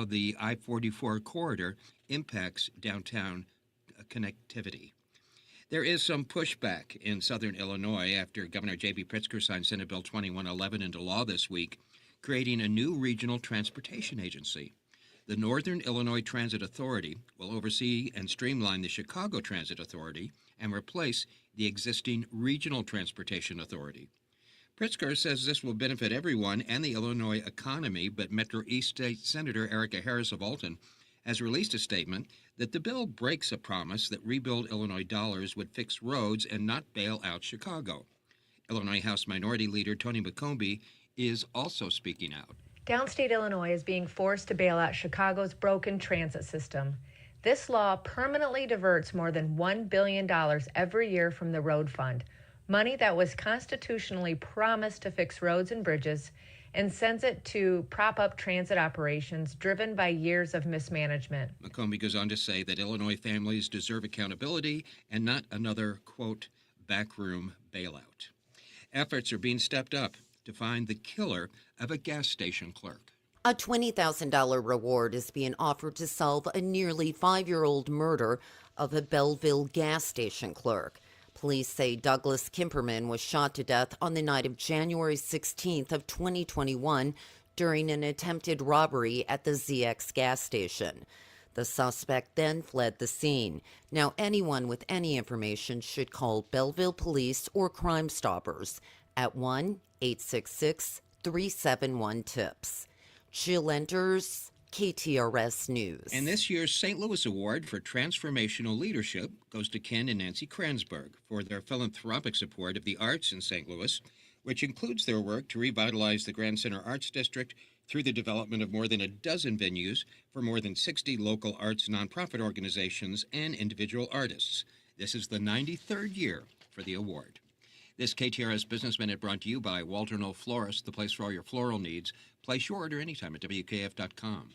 the I-44 corridor impacts downtown connectivity. There is some pushback in southern Illinois after Governor J.B. Pritzker signed Senate Bill 2111 into law this week, creating a new regional transportation agency. The Northern Illinois Transit Authority will oversee and streamline the Chicago Transit Authority and replace the existing Regional Transportation Authority. Pritzker says this will benefit everyone and the Illinois economy, but Metro East State Senator Erica Harris of Alton has released a statement that the bill breaks a promise that Rebuild Illinois dollars would fix roads and not bail out Chicago. Illinois House Minority Leader Tony McCombie is also speaking out. Downstate Illinois is being forced to bail out Chicago's broken transit system. This law permanently diverts more than $1 billion every year from the road fund, money that was constitutionally promised to fix roads and bridges, and sends it to prop up transit operations driven by years of mismanagement. McCombie goes on to say that Illinois families deserve accountability and not another, quote, backroom bailout. Efforts are being stepped up to find the killer of a gas station clerk. A $20,000 reward is being offered to solve a nearly 5-year-old murder of a Belleville gas station clerk. Police say Douglas Kimperman was shot to death on the night of January 16th of 2021 during an attempted robbery at the ZX gas station. The suspect then fled the scene. Now, anyone with any information should call Belleville Police or Crime Stoppers at 1-866-371-TIPS. Jill Enters, KTRS News. And this year's St. Louis Award for Transformational Leadership goes to Ken and Nancy Kransberg for their philanthropic support of the arts in St. Louis, which includes their work to revitalize the Grand Center Arts District through the development of more than a dozen venues for more than 60 local arts nonprofit organizations and individual artists. This is the 93rd year for the award. This KTRS Business Minute brought to you by Walter Knoll Florist, the place for all your floral needs. Place your order anytime at WKF.com.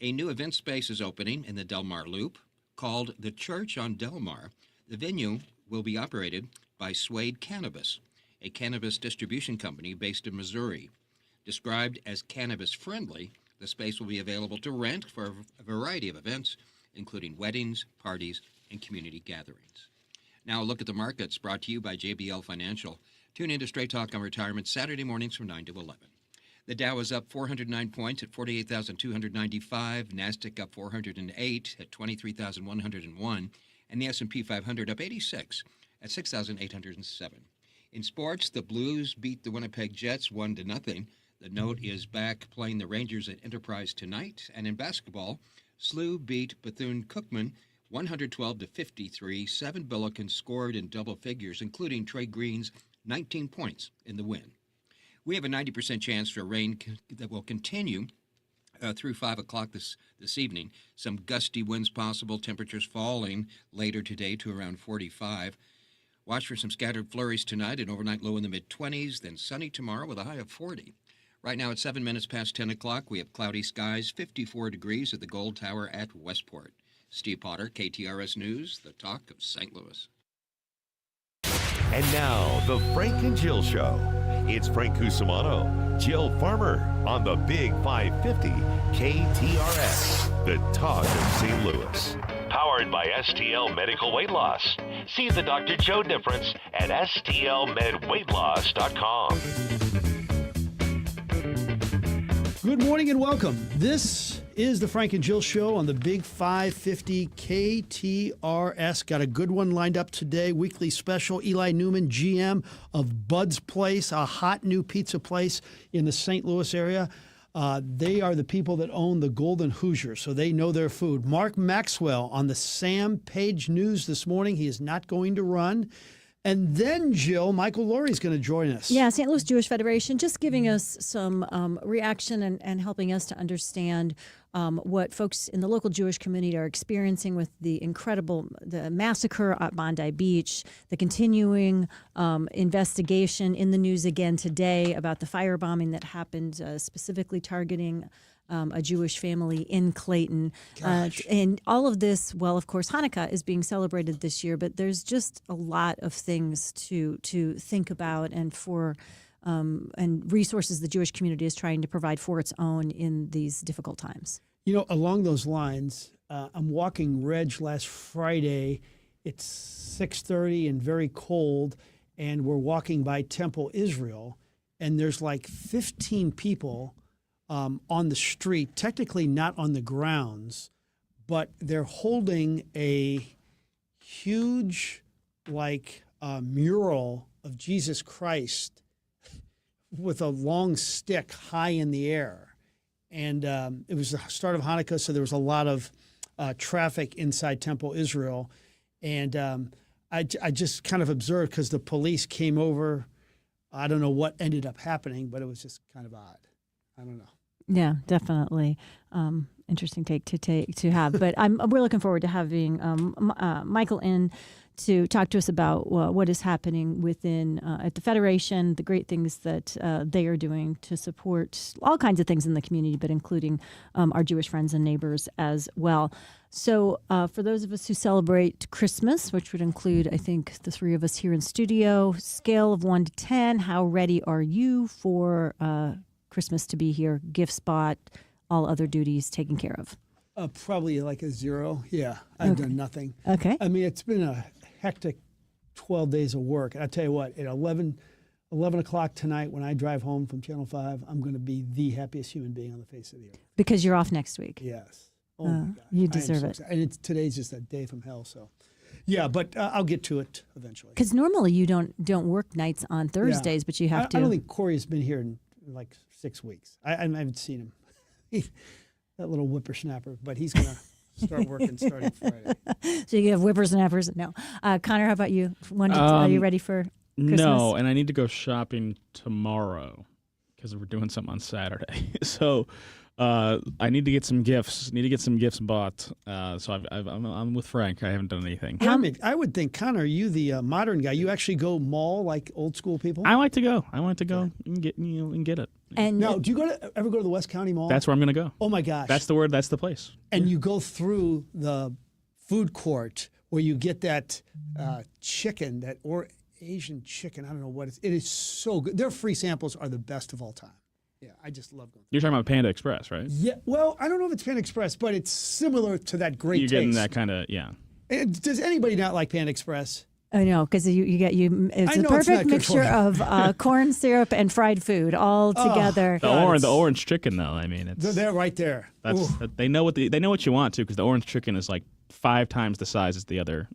A new event space is opening in the Delmar Loop called The Church on Delmar. The venue will be operated by Suede Cannabis, a cannabis distribution company based in Missouri. Described as cannabis-friendly, the space will be available to rent for a variety of events, including weddings, parties, and community gatherings. Now a look at the markets brought to you by JBL Financial. Tune in to Straight Talk on Retirement Saturday mornings from 9 to 11. The Dow is up 409 points at 48,295. NASDAQ up 408 at 23,101. And the S&P 500 up 86 at 6,807. In sports, the Blues beat the Winnipeg Jets 1-0. The Note is back playing the Rangers at Enterprise tonight. And in basketball, SLU beat Bethune-Cookman 112-53. 7 Billikens scored in double figures, including Trey Green's 19 points in the win. We have a 90% chance for rain that will continue through 5 o'clock this evening. Some gusty winds possible, temperatures falling later today to around 45. Watch for some scattered flurries tonight, an overnight low in the mid-20s, then sunny tomorrow with a high of 40. Right now, at 7 minutes past 10 o'clock, we have cloudy skies, 54 degrees at the Gold Tower at Westport. Steve Potter, KTRS News, the talk of St. Louis. And now, the Frank and Jill Show. It's Frank Cusimano, Jill Farmer on the Big 550 KTRS, the talk of St. Louis. Powered by STL Medical Weight Loss. See the Dr. Joe difference at stlmedweightloss.com. Good morning and welcome. This is the Frank and Jill Show on the Big 550 KTRS. Got a good one lined up today. Weekly special. Eli Newman, GM of Bud's Place, a hot new pizza place in the St. Louis area. They are the people that own the Golden Hoosier, so they know their food. Mark Maxwell on the Sam Page News this morning. He is not going to run. And then, Jill, Michael Laurie is going to join us. Yeah, St. Louis Jewish Federation, just giving us some reaction and helping us to understand what folks in the local Jewish community are experiencing with the massacre at Bondi Beach, the continuing investigation in the news again today about the firebombing that happened specifically targeting a Jewish family in Clayton. And all of this, well, of course, Hanukkah is being celebrated this year, but there's just a lot of things to think about and and resources the Jewish community is trying to provide for its own in these difficult times. Along those lines, I'm walking Reg last Friday. It's 6:30 and very cold, and we're walking by Temple Israel, and there's like 15 people on the street, technically not on the grounds, but they're holding a huge, mural of Jesus Christ with a long stick high in the air. And it was the start of Hanukkah, so there was a lot of traffic inside Temple Israel. And I just kind of observed because the police came over. I don't know what ended up happening, but it was just kind of odd. I don't know. Yeah, definitely. Interesting take to have. But we're looking forward to having Michael in to talk to us about what is happening within at the Federation, the great things that they are doing to support all kinds of things in the community, but including our Jewish friends and neighbors as well. So for those of us who celebrate Christmas, which would include, I think, the three of us here in studio, scale of 1 to 10, how ready are you for Christmas to be here, gifts bought, all other duties taken care of? Probably like a 0. Yeah, I've done nothing. Okay. I mean, it's been a hectic 12 days of work. And I tell you what, at 11 o'clock tonight, when I drive home from Channel 5, I'm going to be the happiest human being on the face of the earth. Because you're off next week. Yes. Oh, my gosh. You deserve it. Excited. And today's just a day from hell, so. Yeah, but I'll get to it eventually. Because normally you don't work nights on Thursdays, but you have to. I don't think Corey's been here in like 6 weeks. I haven't seen him. That little whippersnapper, but he's going to start working starting Friday. So you have whippersnappers? No. Connor, how about you? Are you ready for Christmas? No, and I need to go shopping tomorrow because we're doing something on Saturday. So I need to get some gifts. Bought. So I'm with Frank. I haven't done anything. I would think, Connor, you the modern guy. You actually go mall like old school people. I like to go. And get it. And now, do you ever go to the West County Mall? That's where I'm going to go. Oh my gosh, that's the word. That's the place. And you go through the food court where you get that chicken, or Asian chicken. I don't know what it is so good. Their free samples are the best of all time. Yeah, I just love going. You're talking about Panda Express, right? Yeah. Well, I don't know if it's Panda Express, but it's similar to that great You're taste. getting that kind of, yeah. And does anybody not like Panda Express? I know, because it's a perfect mixture of corn syrup and fried food all together. The orange chicken, though. I mean, they're right there. They know what you want to, because the orange chicken is like 5 times the size as the other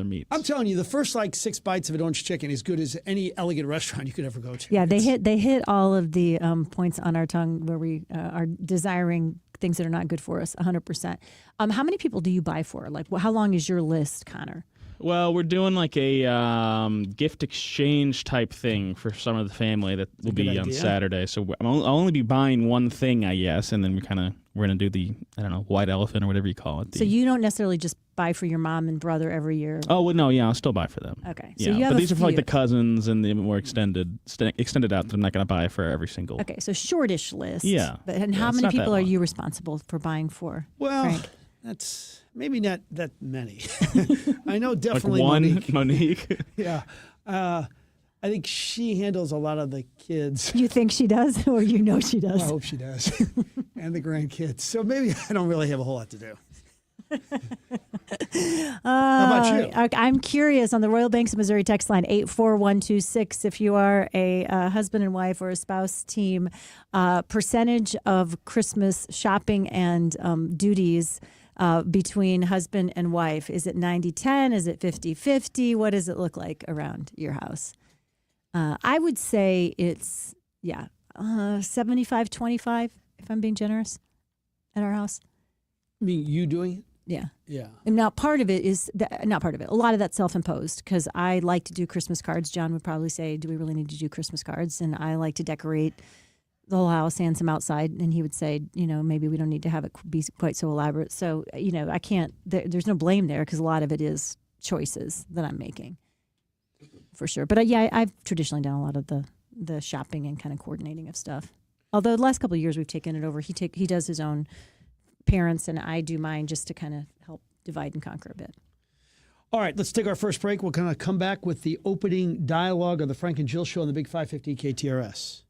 meats. I'm telling you, the first 6 bites of an orange chicken is good as any elegant restaurant you could ever go to. Yeah, they hit all of the points on our tongue where we are desiring things that are not good for us. 100%. How many people do you buy for? How long is your list, Connor? Well, we're doing like a gift exchange type thing for some of the family that will be on Saturday. So I'll only be buying one thing, I guess, and then we're going to do the, I don't know, white elephant or whatever you call it. So you don't necessarily just buy for your mom and brother every year? Oh, well, no, yeah, I'll still buy for them. Okay. So but these are for like the cousins and the more extended out that I'm not going to buy for every single. Okay, so shortish list. Yeah. And how many people are you responsible for buying for, Well, Frank? That's maybe not that many. I know definitely like Monique. Yeah. I think she handles a lot of the kids. You think she does, or she does? Well, I hope she does. And the grandkids. So maybe I don't really have a whole lot to do. How about you? I'm curious on the Royal Banks of Missouri text line 84126. If you are a husband and wife or a spouse team, percentage of Christmas shopping and duties between husband and wife. Is it 90-10? Is it 50-50? What does it look like around your house? I would say it's 75-25. If I'm being generous, at our house. I mean, you doing it? Yeah. Yeah. And now part of it is not part of it. A lot of that's self-imposed because I like to do Christmas cards. John would probably say, "Do we really need to do Christmas cards?" And I like to decorate the whole house and some outside. And he would say, maybe we don't need to have it be quite so elaborate. So, I can't. There's no blame there because a lot of it is choices that I'm making, for sure. But I've traditionally done a lot of the shopping and kind of coordinating of stuff. Although the last couple of years we've taken it over. He does his own parents and I do mine just to kind of help divide and conquer a bit. All right, let's take our first break. We'll kind of come back with the opening dialogue of the Frank and Jill Show on the Big 550 KTRS.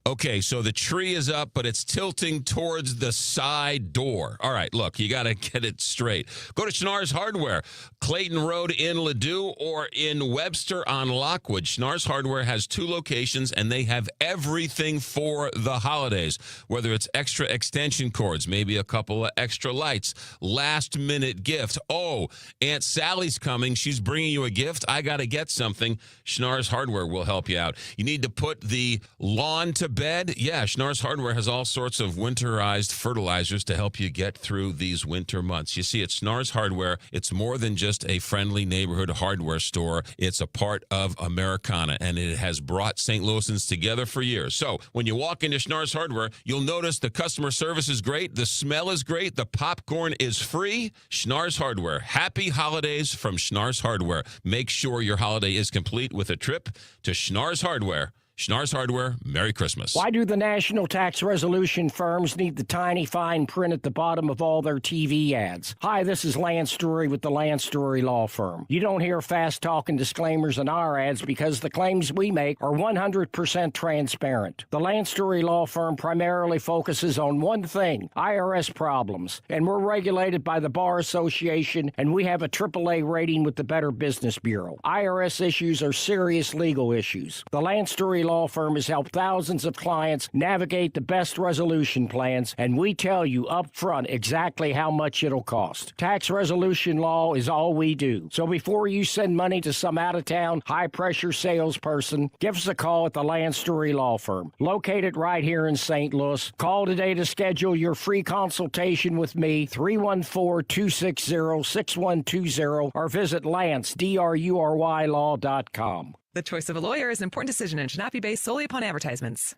Okay, so the tree is up, but it's tilting towards the side door. All right, look, you got to get it straight. Go to Schnarr's Hardware, Clayton Road in Ladue or in Webster on Lockwood. Schnarr's Hardware has 2 locations, and they have everything for the holidays, whether it's extra extension cords, maybe a couple of extra lights, last-minute gift. Oh, Aunt Sally's coming. She's bringing you a gift. I got to get something. Schnarr's Hardware will help you out. You need to put the lawn to bed? Yeah, Schnarr's Hardware has all sorts of winterized fertilizers to help you get through these winter months. You see, at Schnarr's Hardware, it's more than just a friendly neighborhood hardware store. It's a part of Americana, and it has brought St. Louisans together for years. So when you walk into Schnarr's Hardware, you'll notice the customer service is great, the smell is great, the popcorn is free. Schnarr's Hardware. Happy holidays from Schnarr's Hardware. Make sure your holiday is complete with a trip to Schnarr's Hardware. Schnarr's Hardware, Merry Christmas. Why do the national tax resolution firms need the tiny fine print at the bottom of all their TV ads? Hi, this is Lance Story with the Lance Story Law Firm. You don't hear fast-talking disclaimers in our ads because the claims we make are 100% transparent. The Lance Story Law Firm primarily focuses on one thing, IRS problems, and we're regulated by the Bar Association, and we have a AAA rating with the Better Business Bureau. IRS issues are serious legal issues. The Lance Story Law Firm has helped thousands of clients navigate the best resolution plans, and we tell you up front exactly how much it'll cost. Tax resolution law is all we do. So before you send money to some out-of-town, high-pressure salesperson, give us a call at the Lance Story Law Firm, located right here in St. Louis. Call today to schedule your free consultation with me, 314-260-6120, or visit LanceDruryLaw.com. The choice of a lawyer is an important decision and should not be based solely upon advertisements.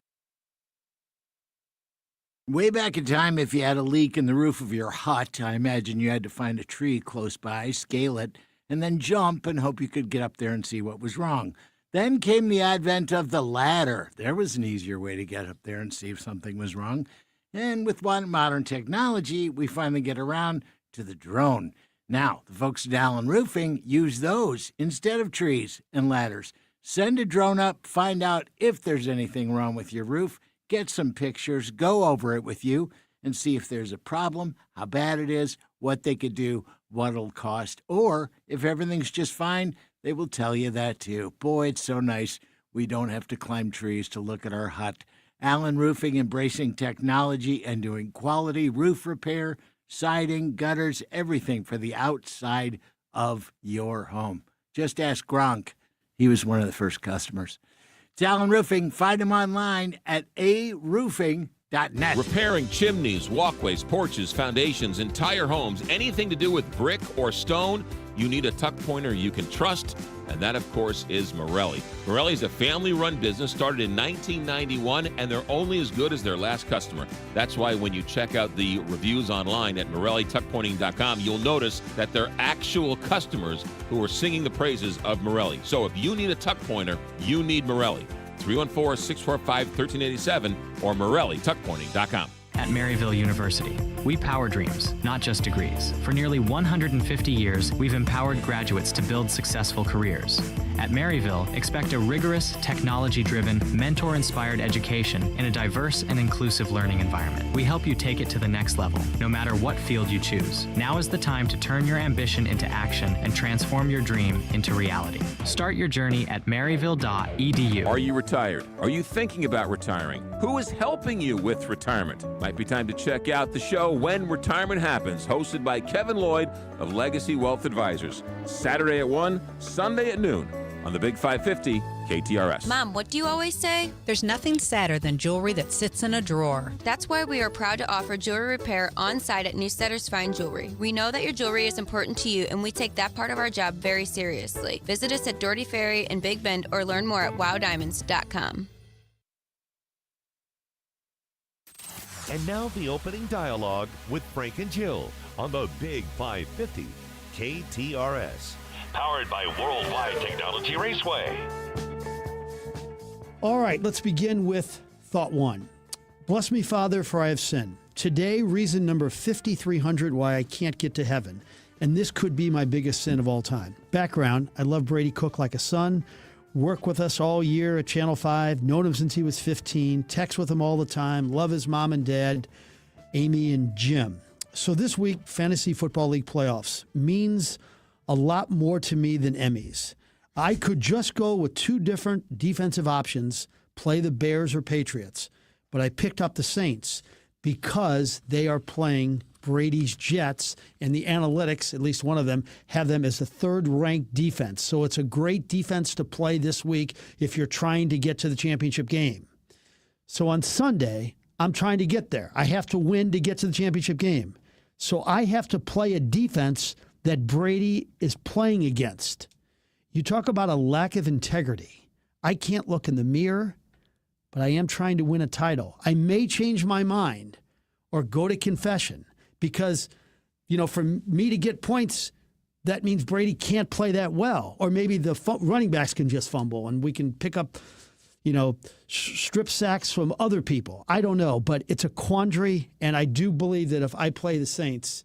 Way back in time, if you had a leak in the roof of your hut, I imagine you had to find a tree close by, scale it, and then jump and hope you could get up there and see what was wrong. Then came the advent of the ladder. There was an easier way to get up there and see if something was wrong. And with modern technology, we finally get around to the drone. Now, the folks at Allen Roofing use those instead of trees and ladders. Send a drone up, find out if there's anything wrong with your roof, get some pictures, go over it with you, and see if there's a problem, how bad it is, what they could do, what it'll cost. Or if everything's just fine, they will tell you that too. Boy, it's so nice we don't have to climb trees to look at our hut. Allen Roofing, embracing technology and doing quality roof repair, siding, gutters, everything for the outside of your home. Just ask Gronk. He was one of the first customers. It's Allen Roofing. Find him online at aroofing.net. Repairing chimneys, walkways, porches, foundations, entire homes, anything to do with brick or stone, you need a tuck pointer you can trust, and that, of course, is Morelli. Morelli is a family-run business started in 1991, and they're only as good as their last customer. That's why when you check out the reviews online at MorelliTuckPointing.com, you'll notice that they're actual customers who are singing the praises of Morelli. So if you need a tuck pointer, you need Morelli. 314-645-1387 or MorelliTuckPointing.com. At Maryville University, we power dreams, not just degrees. For nearly 150 years, we've empowered graduates to build successful careers. At Maryville, expect a rigorous, technology-driven, mentor-inspired education in a diverse and inclusive learning environment. We help you take it to the next level, no matter what field you choose. Now is the time to turn your ambition into action and transform your dream into reality. Start your journey at maryville.edu. Are you retired? Are you thinking about retiring? Who is helping you with retirement? Might be time to check out the show When Retirement Happens, hosted by Kevin Lloyd of Legacy Wealth Advisors. Saturday at 1, Sunday at noon on the Big 550 KTRS. Mom, what do you always say? There's nothing sadder than jewelry that sits in a drawer. That's why we are proud to offer jewelry repair on site at Newssetter's Fine Jewelry. We know that your jewelry is important to you, and we take that part of our job very seriously. Visit us at Doherty Ferry in Big Bend or learn more at wowdiamonds.com. And now the opening dialogue with Frank and Jill on the Big 550 KTRS. Powered by Worldwide Technology Raceway. All right, let's begin with thought one. Bless me, Father, for I have sinned. Today, reason number 5,300 why I can't get to heaven. And this could be my biggest sin of all time. Background, I love Brady Cook like a son. Work with us all year at Channel 5. Known him since he was 15. Text with him all the time. Love his mom and dad, Amy and Jim. So this week, Fantasy Football League playoffs means a lot more to me than Emmys. I could just go with two different defensive options, play the Bears or Patriots, but I picked up the Saints because they are playing Brady's Jets, and the analytics, at least one of them, have them as the third-ranked defense. So it's a great defense to play this week if you're trying to get to the championship game. So on Sunday, I'm trying to get there. I have to win to get to the championship game. So I have to play a defense that Brady is playing against. You talk about a lack of integrity. I can't look in the mirror, but I am trying to win a title. I may change my mind or go to confession because, for me to get points, that means Brady can't play that well. Or maybe the running backs can just fumble and we can pick up, strip sacks from other people. I don't know, but it's a quandary, and I do believe that if I play the Saints,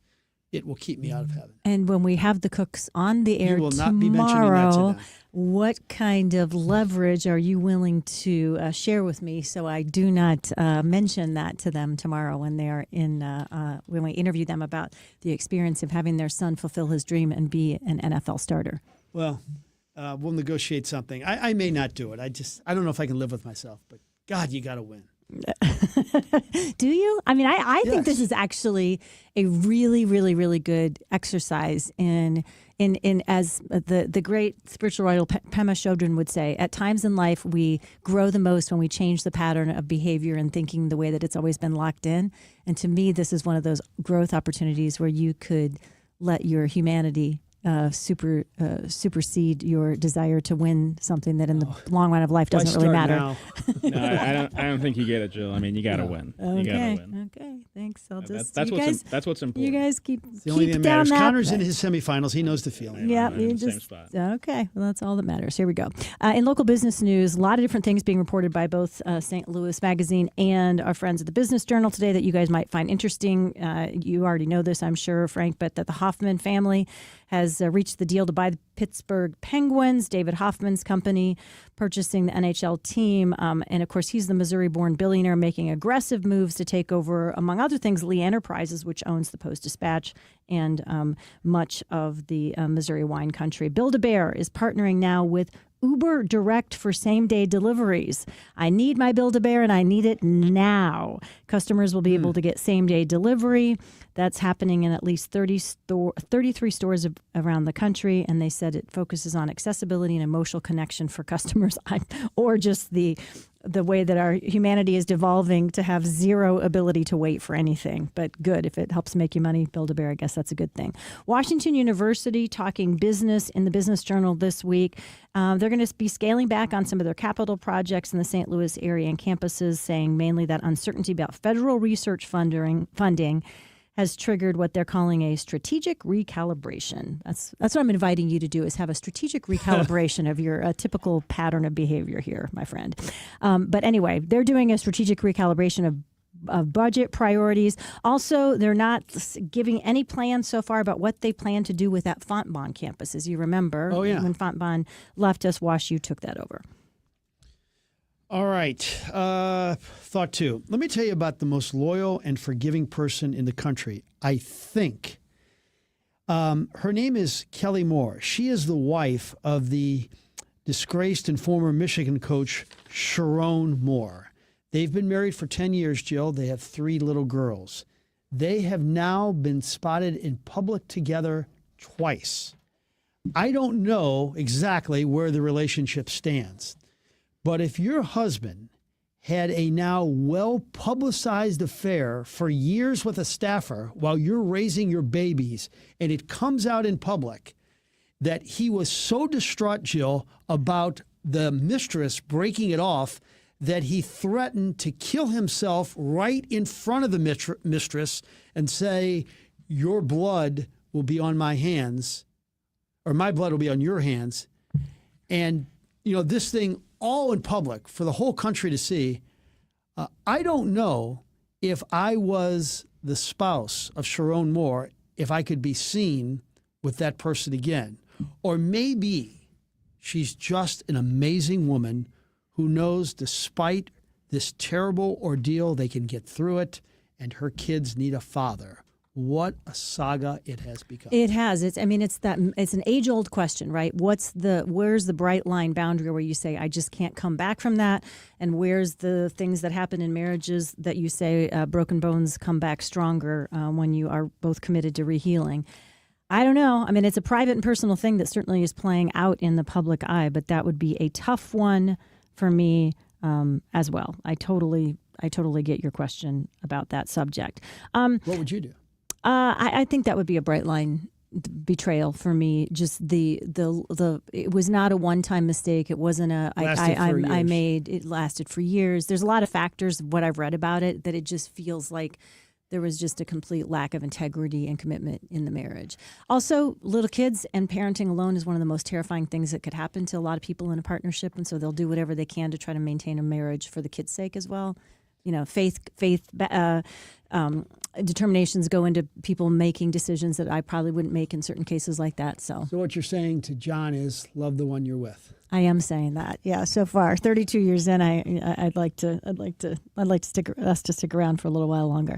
it will keep me out of heaven. And when we have the Cooks on the air you will not be mentioning that to them. What kind of leverage are you willing to share with me so I do not mention that to them tomorrow when they are when we interview them about the experience of having their son fulfill his dream and be an NFL starter? Well, we'll negotiate something. I may not do it. I don't know if I can live with myself, but God, you got to win. Do you? I mean, I Yes. think this is actually a really, really, really good exercise in as the great spiritual writer Pema Chodron would say, at times in life we grow the most when we change the pattern of behavior and thinking the way that it's always been locked in. And to me, this is one of those growth opportunities where you could let your humanity supersede your desire to win something that in the long run of life doesn't really matter. No, I don't think you get it, Jill. I mean, you got to win. Okay. You got to win. Okay. Thanks. I'll just That's what's important. You guys keep The only thing that down matters. that. Connor's in his semifinals. He knows the feeling. Yeah, I'm you in the same just spot. okay. Well, that's all that matters. Here we go. In local business news, a lot of different things being reported by both St. Louis Magazine and our friends at the Business Journal today that you guys might find interesting. You already know this, I'm sure, Frank, but that the Hoffman family has reached the deal to buy the Pittsburgh Penguins. David Hoffman's company purchasing the NHL team, and of course, he's the Missouri-born billionaire making aggressive moves to take over, among other things, Lee Enterprises, which owns the Post-Dispatch and much of the Missouri wine country. Build-A-Bear is partnering now with Uber Direct for same-day deliveries. I need my Build-A-Bear, and I need it now. Customers will be able to get same-day delivery. That's happening in at least 33 stores around the country, and they said it focuses on accessibility and emotional connection for customers, or just the way that our humanity is devolving to have zero ability to wait for anything. But good, if it helps make you money, Build-A-Bear, I guess that's a good thing. Washington University talking business in the Business Journal this week. They're going to be scaling back on some of their capital projects in the St. Louis area and campuses, saying mainly that uncertainty about federal research funding has triggered what they're calling a strategic recalibration. That's what I'm inviting you to do, is have a strategic recalibration of your typical pattern of behavior here, my friend. But anyway, they're doing a strategic recalibration of budget priorities. Also, they're not giving any plans so far about what they plan to do with that Fontbonne campus. As you remember, when Fontbonne left us, WashU took that over. All right. Thought two. Let me tell you about the most loyal and forgiving person in the country, I think. Her name is Kelly Moore. She is the wife of the disgraced and former Michigan coach, Sharon Moore. They've been married for 10 years, Jill. They have 3 little girls. They have now been spotted in public together twice. I don't know exactly where the relationship stands. But if your husband had a now well-publicized affair for years with a staffer while you're raising your babies, and it comes out in public that he was so distraught, Jill, about the mistress breaking it off that he threatened to kill himself right in front of the mistress and say, your blood will be on my hands, or my blood will be on your hands. And, this thing all in public for the whole country to see. I don't know if I was the spouse of Sharon Moore, if I could be seen with that person again. Or maybe She's just an amazing woman who knows despite this terrible ordeal, they can get through it, and her kids need a father. What a saga it has become. It has. It's an age-old question, right? Where's the bright line boundary where you say, I just can't come back from that? And where's the things that happen in marriages that you say broken bones come back stronger when you are both committed to rehealing? I don't know. I mean, it's a private and personal thing that certainly is playing out in the public eye, but that would be a tough one for me as well. I totally get your question about that subject. What would you do? I think that would be a bright line betrayal for me. Just it was not a one-time mistake. It wasn't it lasted for years. There's a lot of factors of what I've read about it that it just feels like there was just a complete lack of integrity and commitment in the marriage. Also, little kids and parenting alone is one of the most terrifying things that could happen to a lot of people in a partnership, and so they'll do whatever they can to try to maintain a marriage for the kids' sake as well. You know, faith determinations go into people making decisions that I probably wouldn't make in certain cases like that. So what you're saying to John is love the one you're with. I am saying that. Yeah. So far, 32 years in, I'd like to stick around for a little while longer.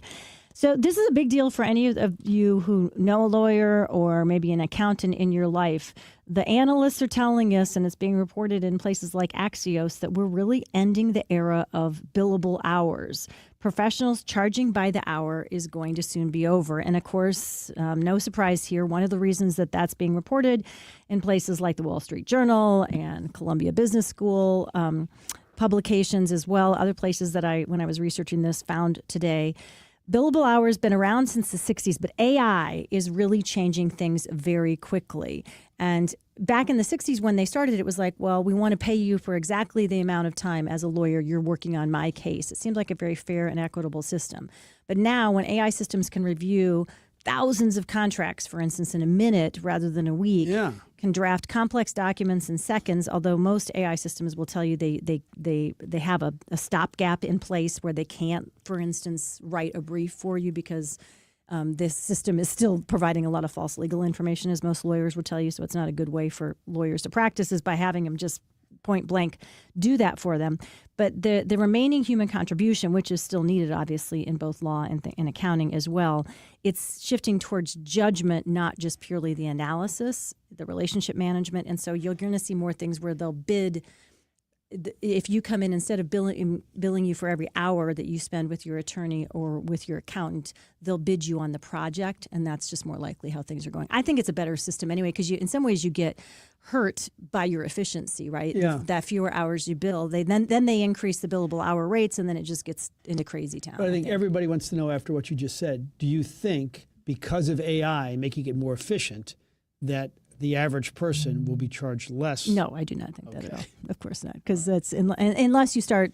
So this is a big deal for any of you who know a lawyer or maybe an accountant in your life. The analysts are telling us, and it's being reported in places like Axios, that we're really ending the era of billable hours. Professionals charging by the hour is going to soon be over. And of course, no surprise here, one of the reasons that that's being reported in places like the Wall Street Journal and Columbia Business School publications as well, other places that when I was researching this, found today. Billable hours been around since the 60s, but AI is really changing things very quickly. And back in the 60s when they started, it was like, well, we want to pay you for exactly the amount of time as a lawyer you're working on my case. It seemed like a very fair and equitable system. But now when AI systems can review thousands of contracts, for instance, in a minute rather than a week, can draft complex documents in seconds, although most AI systems will tell you they have a stopgap in place where they can't, for instance, write a brief for you because this system is still providing a lot of false legal information, as most lawyers would tell you. So it's not a good way for lawyers to practice is by having them just point blank do that for them. But the remaining human contribution, which is still needed, obviously, in both law and accounting as well, it's shifting towards judgment, not just purely the analysis, the relationship management. And so you're going to see more things where they'll bid. If you come in, instead of billing you for every hour that you spend with your attorney or with your accountant, they'll bid you on the project, and that's just more likely how things are going. I think it's a better system anyway, because in some ways you get hurt by your efficiency, right? Yeah. That fewer hours you bill, then they increase the billable hour rates, and then it just gets into crazy town. But I think everybody wants to know, after what you just said, do you think because of AI making it more efficient that the average person will be charged less? No, I do not think that at all. Of course not, because that's unless you start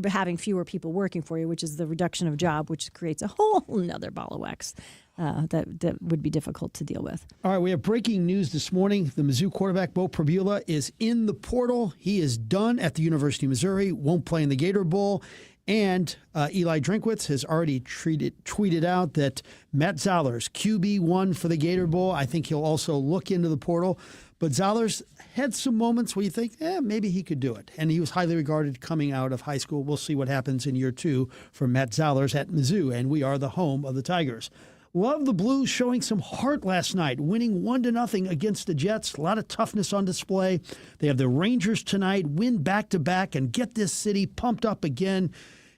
having fewer people working for you, which is the reduction of job, which creates a whole nother ball of wax that would be difficult to deal with. All right, we have breaking news this morning. The Mizzou quarterback, Bo Prabula, is in the portal. He is done at the University of Missouri, won't play in the Gator Bowl. And Eli Drinkwitz has already tweeted out that Matt Zollers, QB1 for the Gator Bowl. I think he'll also look into the portal. But Zollers had some moments where you think, maybe he could do it. And he was highly regarded coming out of high school. We'll see what happens in year 2 for Matt Zollers at Mizzou. And we are the home of the Tigers. Love the Blues showing some heart last night, winning 1-0 against the Jets. A lot of toughness on display. They have the Rangers tonight, win back-to-back, and get this city pumped up again.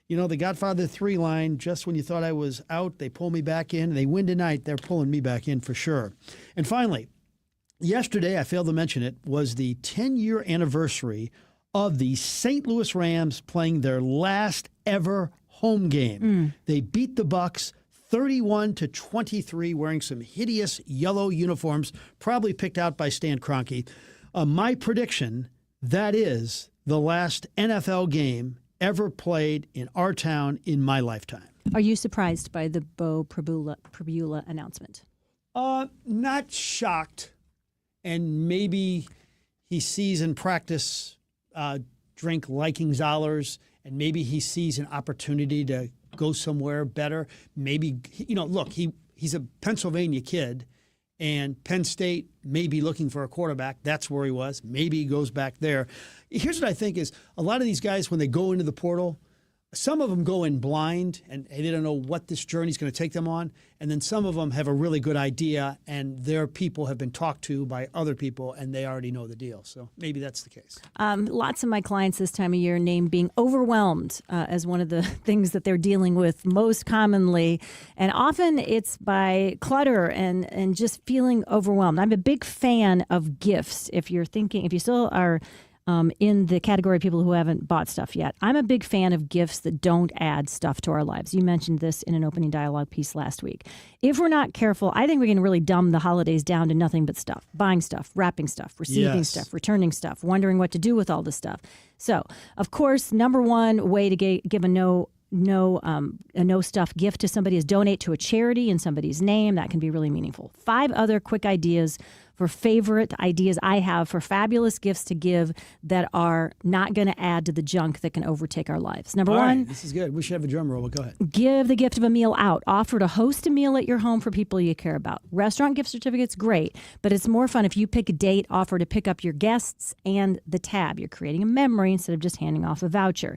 You know, the Godfather 3 line, just when you thought I was out, they pull me back in. They win tonight. They're pulling me back in for sure. And finally, yesterday, I failed to mention it, was the 10-year anniversary of the St. Louis Rams playing their last ever home game. They beat the Bucs 31-23, wearing some hideous yellow uniforms, probably picked out by Stan Kroenke. My prediction, that is the last NFL game ever played in our town in my lifetime. Are you surprised by the Bo Prabula announcement? Not shocked. And maybe he sees in practice drink liking Zollers, and maybe he sees an opportunity to go somewhere better. Maybe, look, he's a Pennsylvania kid, And Penn State may be looking for a quarterback. That's where he was. Maybe he goes back there. Here's what I think is a lot of these guys, when they go into the portal, some of them go in blind and they don't know what this journey is going to take them on. And then some of them have a really good idea and their people have been talked to by other people and they already know the deal. So maybe that's the case. Lots of my clients this time of year name being overwhelmed as one of the things that they're dealing with most commonly. And often it's by clutter and just feeling overwhelmed. I'm a big fan of gifts. If you still are in the category of people who haven't bought stuff yet. I'm a big fan of gifts that don't add stuff to our lives. You mentioned this in an opening dialogue piece last week. If we're not careful, I think we can really dumb the holidays down to nothing but stuff. Buying stuff, wrapping stuff, receiving stuff, returning stuff, wondering what to do with all this stuff. So, of course, number one way to give a no stuff gift to somebody is donate to a charity in somebody's name. That can be really meaningful. 5 other quick ideas for favorite ideas I have for fabulous gifts to give that are not going to add to the junk that can overtake our lives. Number one. This is good. We should have a drum roll, but go ahead. Give the gift of a meal out. Offer to host a meal at your home for people you care about. Restaurant gift certificates, great, but it's more fun if you pick a date, offer to pick up your guests and the tab. You're creating a memory instead of just handing off a voucher.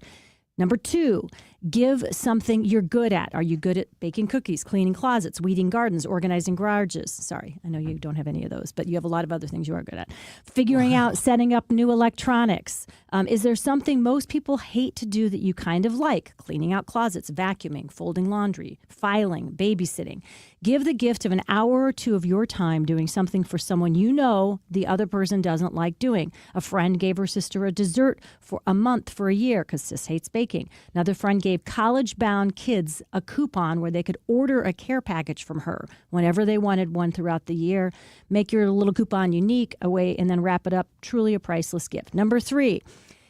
Number 2, give something you're good at. Are you good at baking cookies, cleaning closets, weeding gardens, organizing garages? Sorry, I know you don't have any of those, but you have a lot of other things you are good at. Figuring out setting up new electronics. Is there something most people hate to do that you kind of like? Cleaning out closets, vacuuming, folding laundry, filing, babysitting. Give the gift of an hour or 2 of your time doing something for someone you know the other person doesn't like doing. A friend gave her sister a dessert for a month for a year because sis hates baking. Another friend gave college-bound kids a coupon where they could order a care package from her whenever they wanted one throughout the year. Make your little coupon unique, away, and then wrap it up. Truly a priceless gift. Number 3,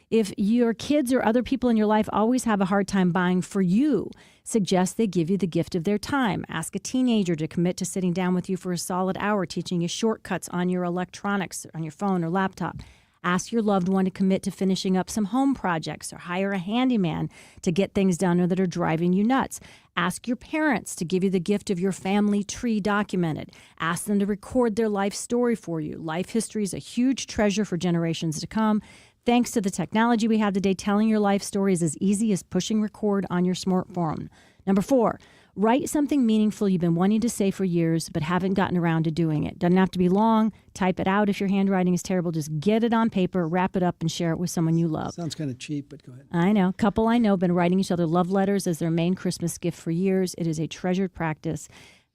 if your kids or other people in your life always have a hard time buying for you, suggest they give you the gift of their time. Ask a teenager to commit to sitting down with you for a solid hour, teaching you shortcuts on your electronics, on your phone or laptop. Ask your loved one to commit to finishing up some home projects or hire a handyman to get things done that are driving you nuts. Ask your parents to give you the gift of your family tree documented. Ask them to record their life story for you. Life history is a huge treasure for generations to come. Thanks to the technology we have today, telling your life story is as easy as pushing record on your smartphone. Number 4, write something meaningful you've been wanting to say for years but haven't gotten around to doing it. Doesn't have to be long. Type it out if your handwriting is terrible. Just get it on paper, wrap it up, and share it with someone you love. Sounds kind of cheap, but go ahead. I know. Couple I know have been writing each other love letters as their main Christmas gift for years. It is a treasured practice.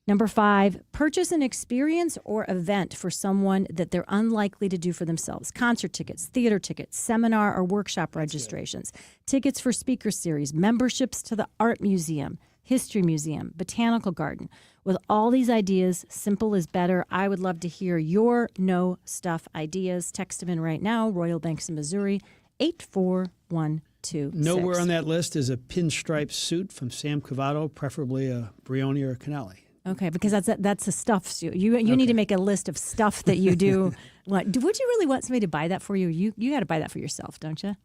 Number 5, purchase an experience or event for someone that they're unlikely to do for themselves. Concert tickets, theater tickets, seminar or workshop registrations, tickets for speaker series, memberships to the art museum, history museum, botanical garden. With all these ideas, simple is better. I would love to hear your no stuff ideas. Text them in right now, Royal Banks of Missouri, 84126. Nowhere on that list is a pinstripe suit from Sam Cavato, preferably a Brioni or a Canali. Okay, because that's a stuff suit. You need to make a list of stuff that you do. Would you really want somebody to buy that for you? You got to buy that for yourself, don't you?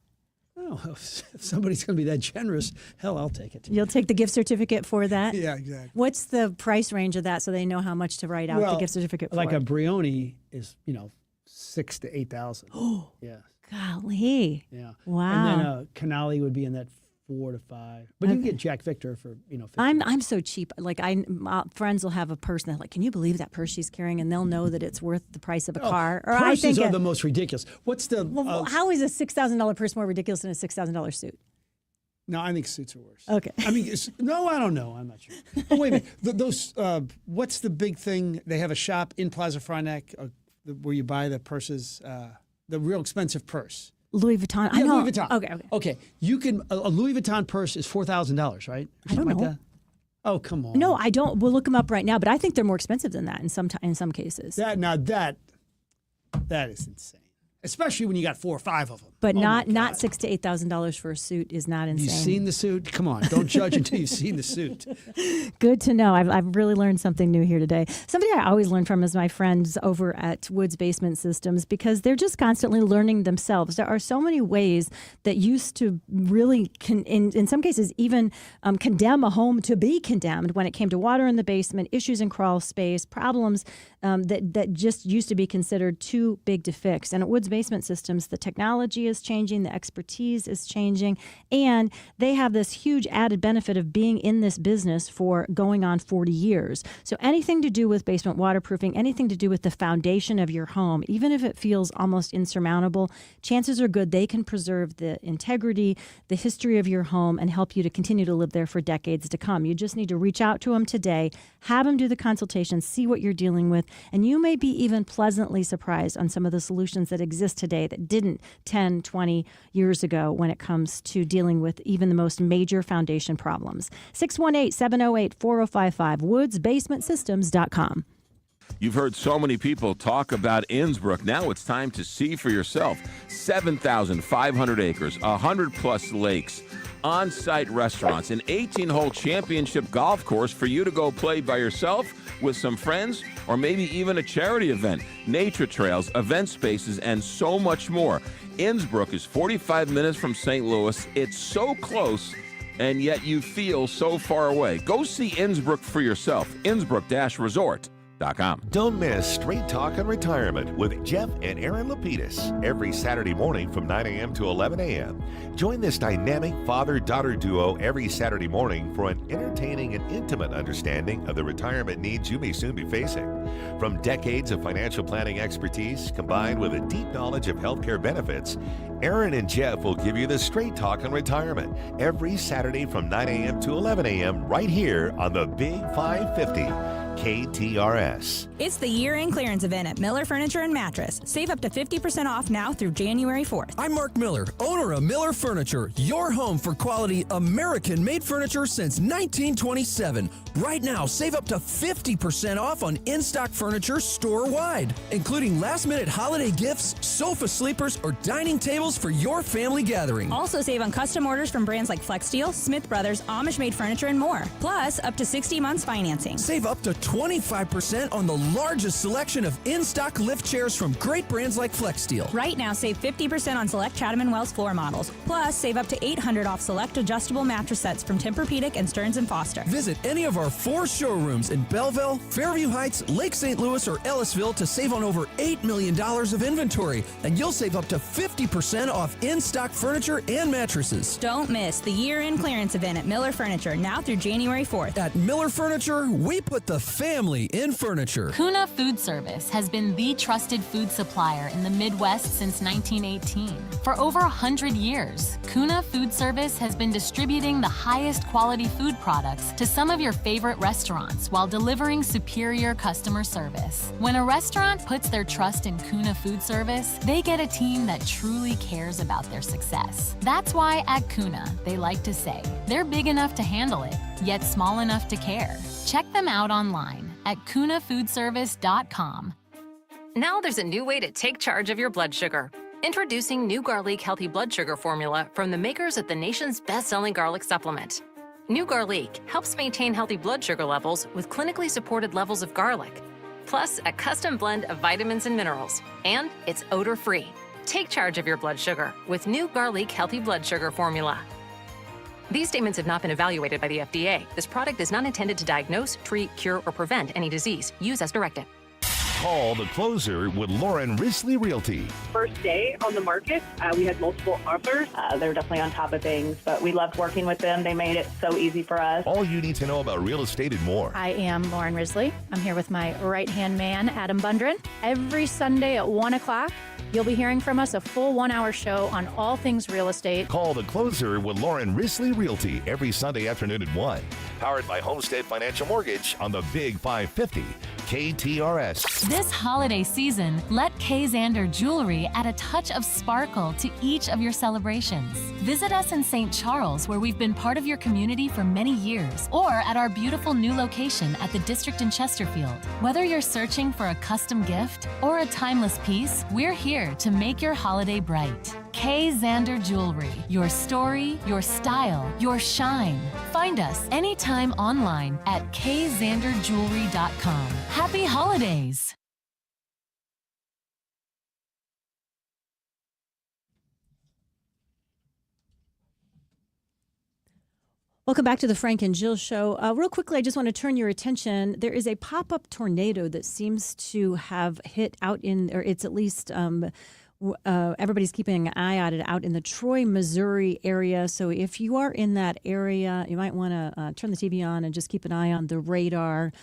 Oh, if somebody's going to be that generous, hell, I'll take it. You'll take the gift certificate for that? Yeah, exactly. What's the price range of that so they know how much to write out the gift certificate for? Like a Brioni is, $6,000 to $8,000. Oh, yeah. Golly. Yeah. Wow. And then a Canali would be in that 4 to 5. But you can get Jack Victor for, $50. I'm so cheap. Like my friends will have a purse and they're like, can you believe that purse she's carrying? And they'll know that it's worth the price of a car. Or purses are the most ridiculous. What's the... how is a $6,000 purse more ridiculous than a $6,000 suit? No, I think suits are worse. Okay. I mean, no, I don't know. I'm not sure. Oh, wait a minute. Those, what's the big thing? They have a shop in Plaza Frontenac where you buy the purses, the real expensive purse. Louis Vuitton. Yeah, I know. Louis Vuitton. Okay. You can a Louis Vuitton purse is $4,000, right? I don't know. Like that? Oh, come on. No, I don't. We'll look them up right now, but I think they're more expensive than that in some cases. That is insane, especially when you got 4 or 5 of them. but not $6,000 to $8,000 for a suit is not insane. You've seen the suit? Come on, don't judge until you've seen the suit. Good to know. I've really learned something new here today. Somebody I always learn from is my friends over at Woods Basement Systems, because they're just constantly learning themselves. There are so many ways that used to really, in some cases, even condemn a home to be condemned when it came to water in the basement, issues in crawl space, problems that just used to be considered too big to fix. And at Woods Basement Systems, the technology is changing, the expertise is changing, and they have this huge added benefit of being in this business for going on 40 years. So anything to do with basement waterproofing, anything to do with the foundation of your home, even if it feels almost insurmountable, chances are good they can preserve the integrity, the history of your home, and help you to continue to live there for decades to come. You just need to reach out to them today, have them do the consultation, see what you're dealing with, and you may be even pleasantly surprised on some of the solutions that exist today that didn't 10, 20 years ago when it comes to dealing with even the most major foundation problems. 618-708-4055, woodsbasementsystems.com. You've heard so many people talk about Innsbruck. Now it's time to see for yourself. 7,500 acres, 100-plus lakes, on-site restaurants, an 18-hole championship golf course for you to go play by yourself, with some friends, or maybe even a charity event, nature trails, event spaces, and so much more. Innsbruck is 45 minutes from St. Louis. It's so close, and yet you feel so far away. Go see Innsbruck for yourself. Innsbruck-resort.com. Don't miss Straight Talk on Retirement with Jeff and Aaron Lapidus every Saturday morning from 9 a.m. to 11 a.m. Join this dynamic father-daughter duo every Saturday morning for an entertaining and intimate understanding of the retirement needs you may soon be facing. From decades of financial planning expertise combined with a deep knowledge of healthcare benefits, Aaron and Jeff will give you the Straight Talk on Retirement every Saturday from 9 a.m. to 11 a.m. right here on the Big 550. KTRS. It's the year-end clearance event at Miller Furniture and Mattress. Save up to 50% off now through January 4th. I'm Mark Miller, owner of Miller Furniture, your home for quality American-made furniture since 1927. Right now, save up to 50% off on in-stock furniture store-wide, including last-minute holiday gifts, sofa sleepers, or dining tables for your family gathering. Also save on custom orders from brands like Flex Steel, Smith Brothers, Amish-made furniture, and more. Plus, up to 60 months financing. Save up to 25% on the largest selection of in-stock lift chairs from great brands like Flex Steel. Right now, save 50% on select Chatham & Wells floor models. Plus, save up to $800 off select adjustable mattress sets from Tempur-Pedic and Stearns & Foster. Visit any of our 4 showrooms in Belleville, Fairview Heights, Lake St. Louis, or Ellisville to save on over $8 million of inventory, and you'll save up to 50% off in-stock furniture and mattresses. Don't miss the year-end clearance event at Miller Furniture, now through January 4th. At Miller Furniture, we put the family in furniture. Kuna Food Service has been the trusted food supplier in the Midwest since 1918. For over 100 years, Kuna Food Service has been distributing the highest quality food products to some of your favorite restaurants while delivering superior customer service. When a restaurant puts their trust in Kuna Food Service, they get a team that truly cares about their success. That's why at Kuna, they like to say, they're big enough to handle it, yet small enough to care. Check them out online at kunafoodservice.com. Now there's a new way to take charge of your blood sugar. Introducing new Garlic Healthy Blood Sugar Formula from the makers of the nation's best-selling garlic supplement. New Garlic helps maintain healthy blood sugar levels with clinically supported levels of garlic, plus a custom blend of vitamins and minerals, and it's odor-free. Take charge of your blood sugar with new Garlic Healthy Blood Sugar Formula. These statements have not been evaluated by the FDA. This product is not intended to diagnose, treat, cure, or prevent any disease. Use as directed. Call the closer with Lauren Risley Realty. First day on the market, we had multiple offers. They're definitely on top of things, but we loved working with them. They made it so easy for us. All you need to know about real estate and more. I am Lauren Risley. I'm here with my right-hand man, Adam Bundren. Every Sunday at 1 o'clock, you'll be hearing from us a full 1-hour show on all things real estate. Call the closer with Lauren Risley Realty every Sunday afternoon at 1. Powered by Homestead Financial Mortgage on the Big 550 KTRS. This holiday season, let K. Zander Jewelry add a touch of sparkle to each of your celebrations. Visit us in St. Charles, where we've been part of your community for many years, or at our beautiful new location at the District in Chesterfield. Whether you're searching for a custom gift or a timeless piece, we're here to make your holiday bright. K. Zander Jewelry. Your story, your style, your shine. Find us anytime online at kzanderjewelry.com. Happy holidays! Welcome back to the Frank and Jill Show. Real quickly, I just want to turn your attention. There is a pop-up tornado that seems to have hit out in, or it's at least everybody's keeping an eye on it out in the Troy, Missouri area. So if you are in that area, you might want to turn the TV on and just keep an eye on the radar.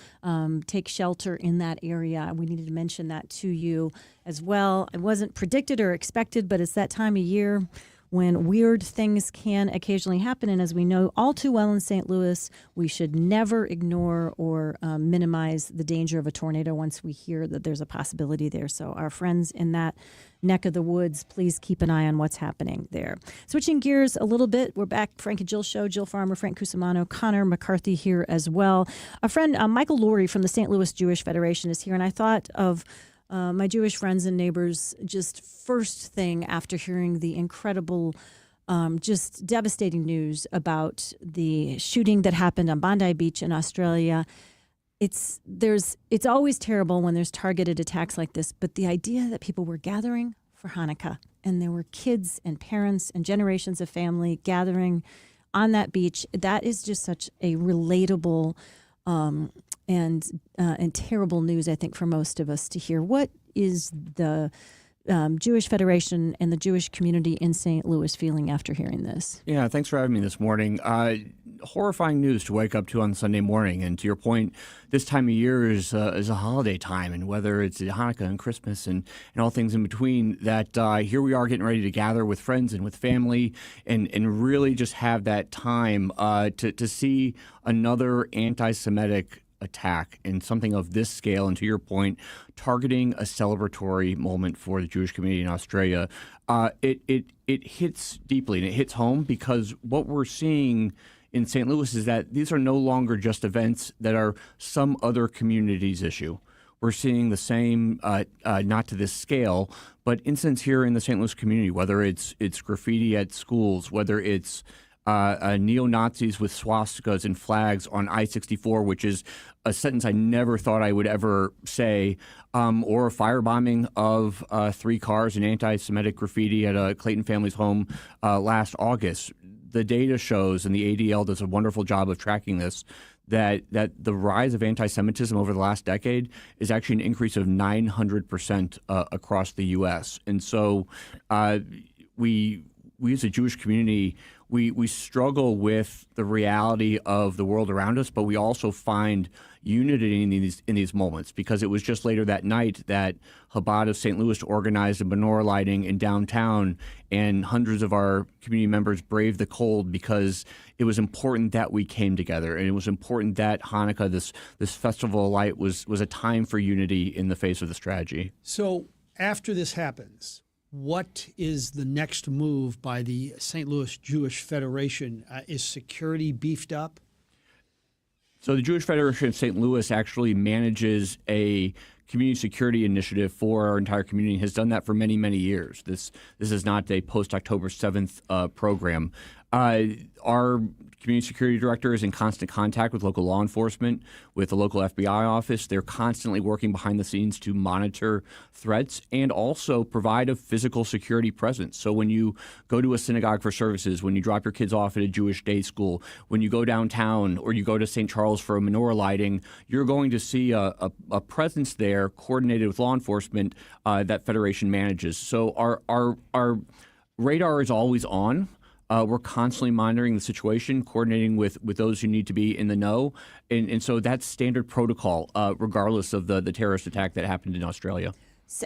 Take shelter in that area. We needed to mention that to you as well. It wasn't predicted or expected, but it's that time of year when weird things can occasionally happen. And as we know all too well in St. Louis, we should never ignore or minimize the danger of a tornado once we hear that there's a possibility there. So our friends in that neck of the woods, please keep an eye on what's happening there. Switching gears a little bit, we're back, Frank and Jill Show. Jill Farmer, Frank Cusimano, Connor McCarthy here as well. A friend, Michael Laurie from the St. Louis Jewish Federation is here, and I thought of my Jewish friends and neighbors just first thing after hearing the incredible, just devastating news about the shooting that happened on Bondi Beach in Australia. It's always terrible when there's targeted attacks like this, but the idea that people were gathering for Hanukkah and there were kids and parents and generations of family gathering on that beach, that is just such a relatable and terrible news, I think, for most of us to hear. What is the Jewish Federation and the Jewish community in St. Louis feeling after hearing this? Yeah, thanks for having me this morning. Horrifying news to wake up to on Sunday morning. And to your point, this time of year is a holiday time, and whether it's Hanukkah and Christmas and all things in between, that here we are getting ready to gather with friends and with family and really just have that time to see another anti-Semitic attack and something of this scale, and to your point, targeting a celebratory moment for the Jewish community in Australia. It hits deeply and it hits home, because what we're seeing in St. Louis is that these are no longer just events that are some other community's issue. We're seeing the same, not to this scale, but incidents here in the St. Louis community, whether it's graffiti at schools, whether it's neo-Nazis with swastikas and flags on I-64, which is a sentence I never thought I would ever say, or a firebombing of 3 cars and anti-Semitic graffiti at a Clayton family's home last August. The data shows, and the ADL does a wonderful job of tracking this, that the rise of anti-Semitism over the last decade is actually an increase of 900% across the U.S. And so we as a Jewish community, we struggle with the reality of the world around us, but we also find unity in these moments, because it was just later that night that Chabad of St. Louis organized a menorah lighting in downtown, and hundreds of our community members braved the cold because it was important that we came together, and it was important that Hanukkah, this festival of light, was a time for unity in the face of this tragedy. So after this happens, what is the next move by the St. Louis Jewish Federation? Is security beefed up? So the Jewish Federation of St. Louis actually manages a community security initiative for our entire community, and has done that for many, many years. This is not a post-October 7th program. Our community security director is in constant contact with local law enforcement, with the local FBI office. They're constantly working behind the scenes to monitor threats and also provide a physical security presence. So when you go to a synagogue for services, when you drop your kids off at a Jewish day school, when you go downtown or you go to St. Charles for a menorah lighting, you're going to see a presence there coordinated with law enforcement that Federation manages. So our radar is always on. We're constantly monitoring the situation, coordinating with those who need to be in the know. And so that's standard protocol, regardless of the terrorist attack that happened in Australia.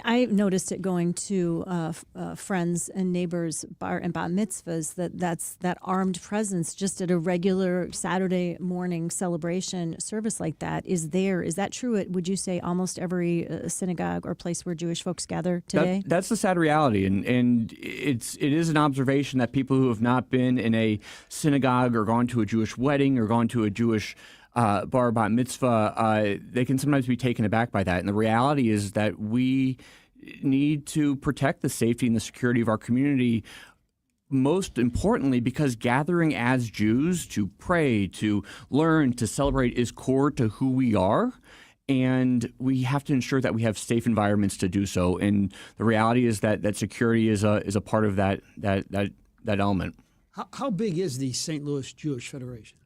I noticed it going to friends and neighbors' bar and bat mitzvahs. That armed presence just at a regular Saturday morning celebration service like that is there. Is that true? Would you say almost every synagogue or place where Jewish folks gather today? That's the sad reality, and it is an observation that people who have not been in a synagogue or gone to a Jewish wedding or gone to a Jewish bar bat mitzvah, they can sometimes be taken aback by that. And the reality is that we need to protect the safety and the security of our community, most importantly, because gathering as Jews to pray, to learn, to celebrate is core to who we are. And we have to ensure that we have safe environments to do so. And the reality is that security is a part of that element. How big is the St. Louis Jewish Federation?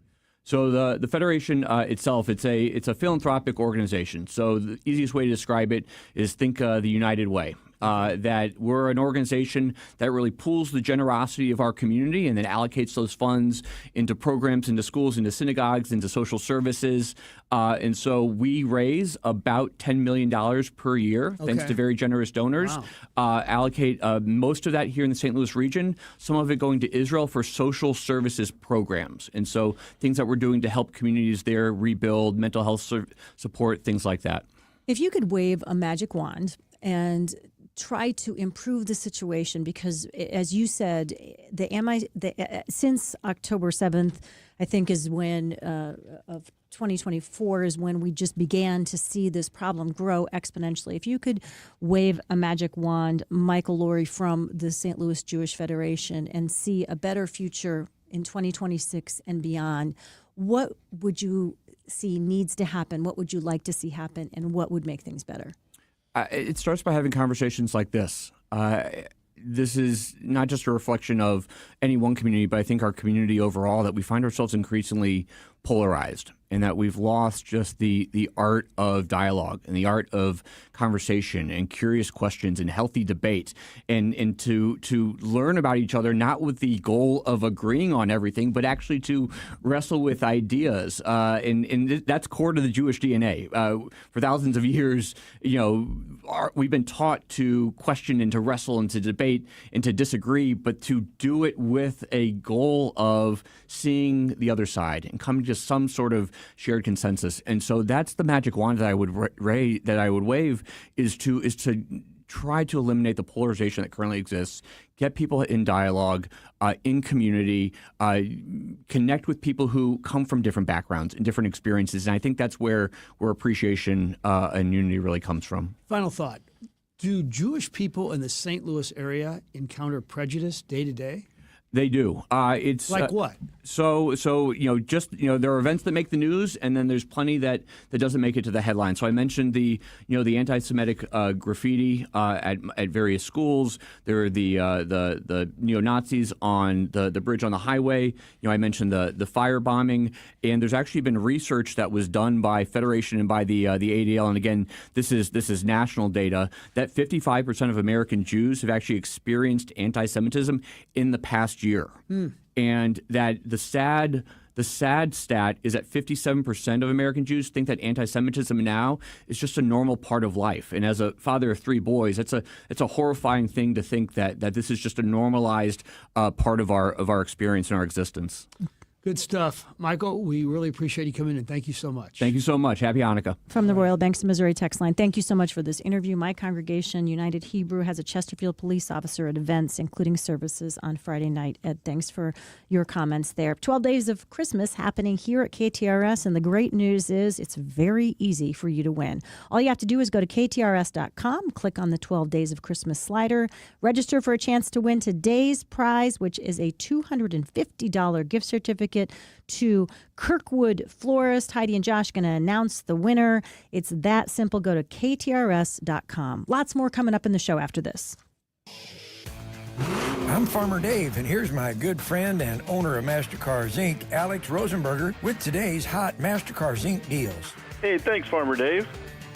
So the Federation itself, it's a philanthropic organization. So the easiest way to describe it is think the United Way. That we're an organization that really pools the generosity of our community and then allocates those funds into programs, into schools, into synagogues, into social services. And so we raise about $10 million per year, thanks to very generous donors. Wow. Allocate most of that here in the St. Louis region, some of it going to Israel for social services programs. And so things that we're doing to help communities there rebuild, mental health support, things like that. If you could wave a magic wand and try to improve the situation, because as you said, since October 7th, I think is when of 2024 is when we just began to see this problem grow exponentially. If you could wave a magic wand, Michael Laurie from the St. Louis Jewish Federation, and see a better future in 2026 and beyond, what would you see needs to happen? What would you like to see happen? And what would make things better? It starts by having conversations like this. This is not just a reflection of any one community, but I think our community overall, that we find ourselves increasingly polarized and that we've lost just the art of dialogue and the art of conversation and curious questions and healthy debate and to learn about each other, not with the goal of agreeing on everything, but actually to wrestle with ideas. And that's core to the Jewish DNA. For thousands of years, we've been taught to question and to wrestle and to debate and to disagree, but to do it with a goal of seeing the other side and coming to some sort of shared consensus. And so that's the magic wand that I would wave is to try to eliminate the polarization that currently exists, get people in dialogue, in community, connect with people who come from different backgrounds and different experiences. And I think that's where appreciation and unity really comes from. Final thought. Do Jewish people in the St. Louis area encounter prejudice day to day? They do. It's like what? So there are events that make the news, and then there's plenty that doesn't make it to the headline. So I mentioned the anti-Semitic graffiti at various schools. There are the neo-Nazis on the bridge on the highway. I mentioned the firebombing, and there's actually been research that was done by Federation and by the ADL. And again, this is national data that 55% of American Jews have actually experienced anti-Semitism in the past year. And that the sad stat is that 57% of American Jews think that anti-Semitism now is just a normal part of life. And as a father of three boys, it's a horrifying thing to think that this is just a normalized part of our experience and our existence. Good stuff. Michael, we really appreciate you coming in. Thank you so much. Thank you so much. Happy Hanukkah. From the Royal Banks of Missouri text line, thank you so much for this interview. My congregation, United Hebrew, has a Chesterfield police officer at events, including services on Friday night. Ed, thanks for your comments there. 12 days of Christmas happening here at KTRS, and the great news is it's very easy for you to win. All you have to do is go to KTRS.com, click on the 12 Days of Christmas slider, register for a chance to win today's prize, which is a $250 gift certificate to Kirkwood Florist. Heidi and Josh going to announce the winner. It's that simple. Go to KTRS.com. Lots more coming up in the show after this. I'm Farmer Dave, and here's my good friend and owner of MasterCars Inc., Alex Rosenberger, with today's hot MasterCars Inc. deals. Hey, thanks, Farmer Dave.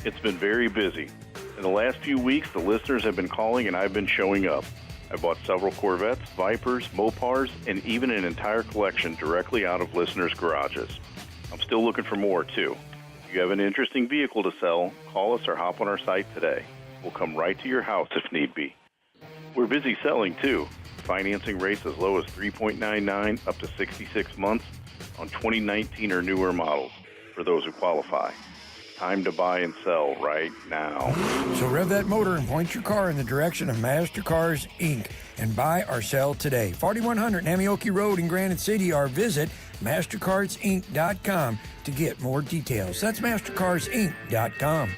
It's been very busy. In the last few weeks, the listeners have been calling, and I've been showing up. I bought several Corvettes, Vipers, Mopars, and even an entire collection directly out of listeners' garages. I'm still looking for more, too. If you have an interesting vehicle to sell, call us or hop on our site today. We'll come right to your house if need be. We're busy selling, too. Financing rates as low as 3.99 up to 66 months on 2019 or newer models for those who qualify. Time to buy and sell right now. So rev that motor and point your car in the direction of Mastercars, Inc. and buy or sell today. 4100 Namioki Road in Granite City, or visit MastercarsInc.com to get more details. That's MastercarsInc.com.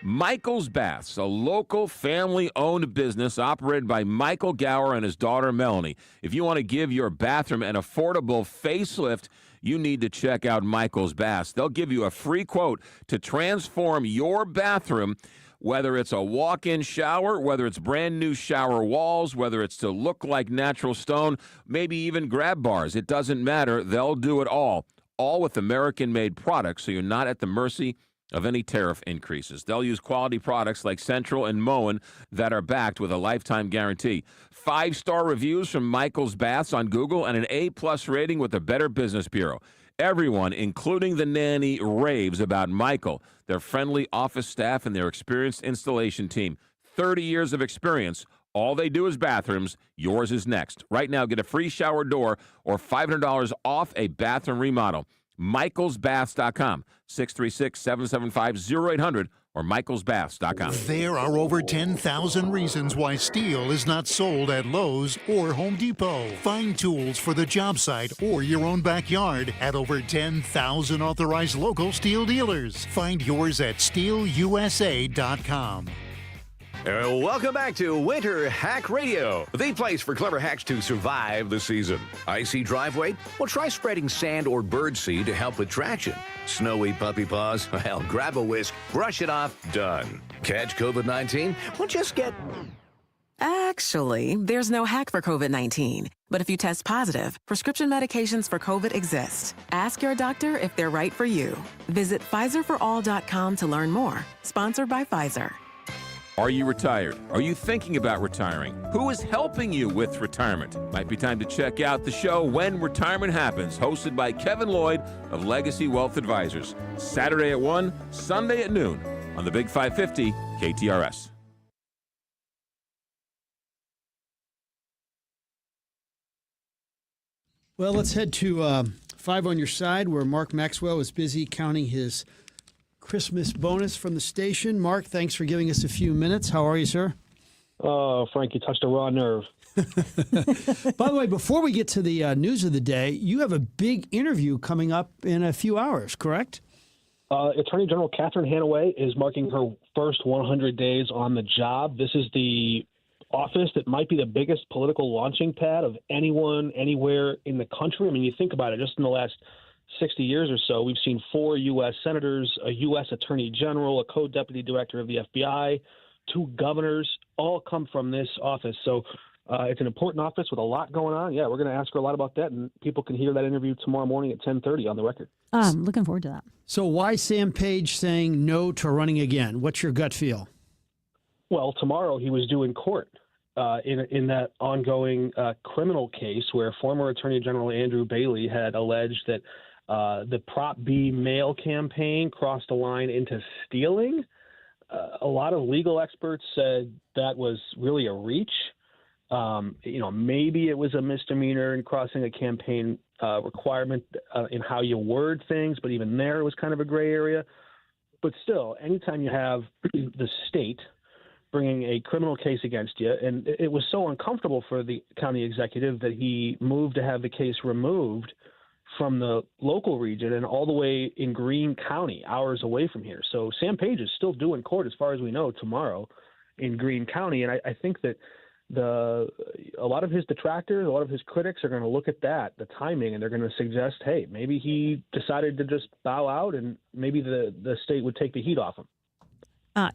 Michael's Baths, a local family-owned business operated by Michael Gower and his daughter Melanie. If you want to give your bathroom an affordable facelift, you need to check out Michael's Baths. They'll give you a free quote to transform your bathroom, whether it's a walk-in shower, whether it's brand new shower walls, whether it's to look like natural stone, maybe even grab bars. It doesn't matter. They'll do it all with American-made products, so you're not at the mercy of any tariff increases. They'll use quality products like Central and Moen that are backed with a lifetime guarantee. 5-star reviews from Michael's Baths on Google and an A+ rating with the Better Business Bureau. Everyone, including the nanny, raves about Michael, their friendly office staff, and their experienced installation team. 30 years of experience. All they do is bathrooms. Yours is next. Right now, get a free shower door or $500 off a bathroom remodel. michaelsbaths.com, 636-775-0800, or michaelsbaths.com. There are over 10,000 reasons why steel is not sold at Lowe's or Home Depot. Find tools for the job site or your own backyard at over 10,000 authorized local steel dealers. Find yours at steelusa.com. Welcome back to Winter Hack Radio, the place for clever hacks to survive the season. Icy driveway? Well, try spreading sand or birdseed to help with traction. Snowy puppy paws? Well, grab a whisk, brush it off, done. Catch COVID-19? Well, just get... Actually, there's no hack for COVID-19. But if you test positive, prescription medications for COVID exist. Ask your doctor if they're right for you. Visit PfizerForAll.com to learn more. Sponsored by Pfizer. Are you retired? Are you thinking about retiring? Who is helping you with retirement? Might be time to check out the show When Retirement Happens, hosted by Kevin Lloyd of Legacy Wealth Advisors. Saturday at 1, Sunday at noon on the Big 550 KTRS. Well, let's head to 5 on your side, where Mark Maxwell is busy counting his Christmas bonus from the station. Mark, thanks for giving us a few minutes. How are you, sir? Oh, Frank, you touched a raw nerve. By the way, before we get to the news of the day, you have a big interview coming up in a few hours, correct? Attorney General Catherine Hanaway is marking her first 100 days on the job. This is the office that might be the biggest political launching pad of anyone, anywhere in the country. I mean, you think about it, just in the last 60 years or so, we've seen 4 U.S. senators, a U.S. attorney general, a co-deputy director of the FBI, 2 governors, all come from this office. So it's an important office with a lot going on. Yeah, we're going to ask her a lot about that, and people can hear that interview tomorrow morning at 10:30 on the record. Looking forward to that. So why Sam Page saying no to running again? What's your gut feel? Well, tomorrow he was due in court in that ongoing criminal case where former Attorney General Andrew Bailey had alleged that the Prop B mail campaign crossed a line into stealing. A lot of legal experts said that was really a reach. Maybe it was a misdemeanor in crossing a campaign requirement in how you word things, but even there it was kind of a gray area. But still, anytime you have the state bringing a criminal case against you, and it was so uncomfortable for the county executive that he moved to have the case removed from the local region and all the way in Greene County, hours away from here. So Sam Page is still due in court, as far as we know, tomorrow in Greene County. And I think that a lot of his detractors, a lot of his critics are going to look at that, the timing, and they're going to suggest, hey, maybe he decided to just bow out and maybe the state would take the heat off him.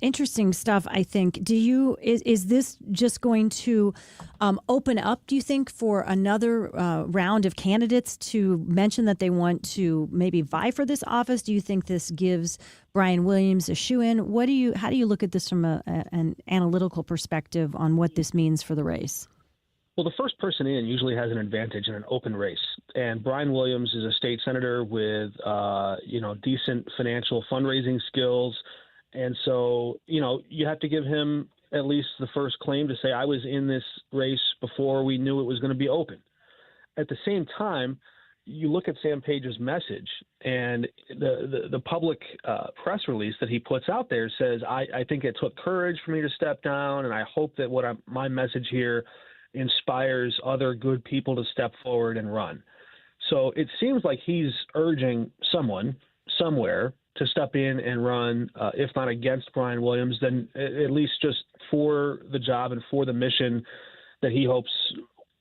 Interesting stuff, I think. Is this just going to open up, do you think, for another round of candidates to mention that they want to maybe vie for this office? Do you think this gives Brian Williams a shoe-in? How do you look at this from an analytical perspective on what this means for the race? Well, the first person in usually has an advantage in an open race. And Brian Williams is a state senator with, decent financial fundraising skills. And so, you have to give him at least the first claim to say, I was in this race before we knew it was going to be open. At the same time, you look at Sam Page's message, and the public press release that he puts out there says, I think it took courage for me to step down, and I hope that my message here inspires other good people to step forward and run. So it seems like he's urging someone somewhere to step in and run, if not against Brian Williams, then at least just for the job and for the mission that he hopes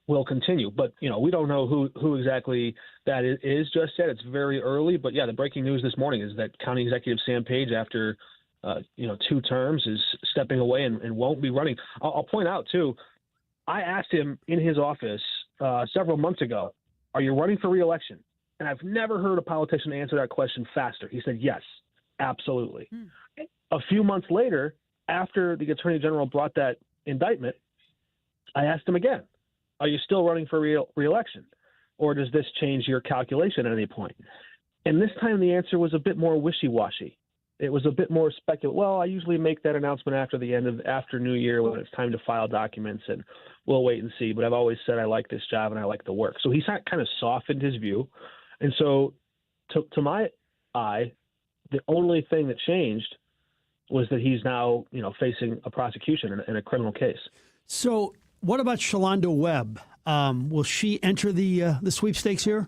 will continue. But, we don't know who exactly that is just yet. It's very early. But, yeah, the breaking news this morning is that County Executive Sam Page, after, 2 terms, is stepping away and won't be running. I'll point out, too, I asked him in his office several months ago, are you running for re-election? And I've never heard a politician answer that question faster. He said, yes, absolutely. A few months later, after the Attorney General brought that indictment, I asked him again, are you still running for re-election? Or does this change your calculation at any point? And this time the answer was a bit more wishy-washy. It was a bit more speculative. Well, I usually make that announcement after New Year when it's time to file documents, and we'll wait and see. But I've always said I like this job and I like the work. So he's kind of softened his view. And so to my eye, the only thing that changed was that he's now, facing a prosecution in a criminal case. So what about Shalonda Webb? Will she enter the sweepstakes here?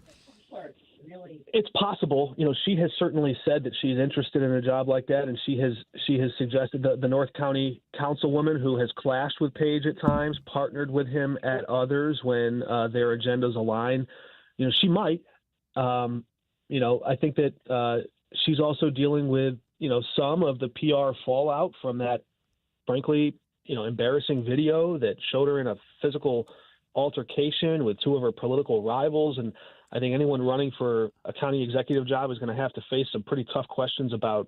It's possible. She has certainly said that she's interested in a job like that, and she has suggested the North County councilwoman who has clashed with Page at times, partnered with him at others when their agendas align. She might. I think that she's also dealing with some of the PR fallout from that, frankly, embarrassing video that showed her in a physical altercation with 2 of her political rivals. And I think anyone running for a county executive job is going to have to face some pretty tough questions about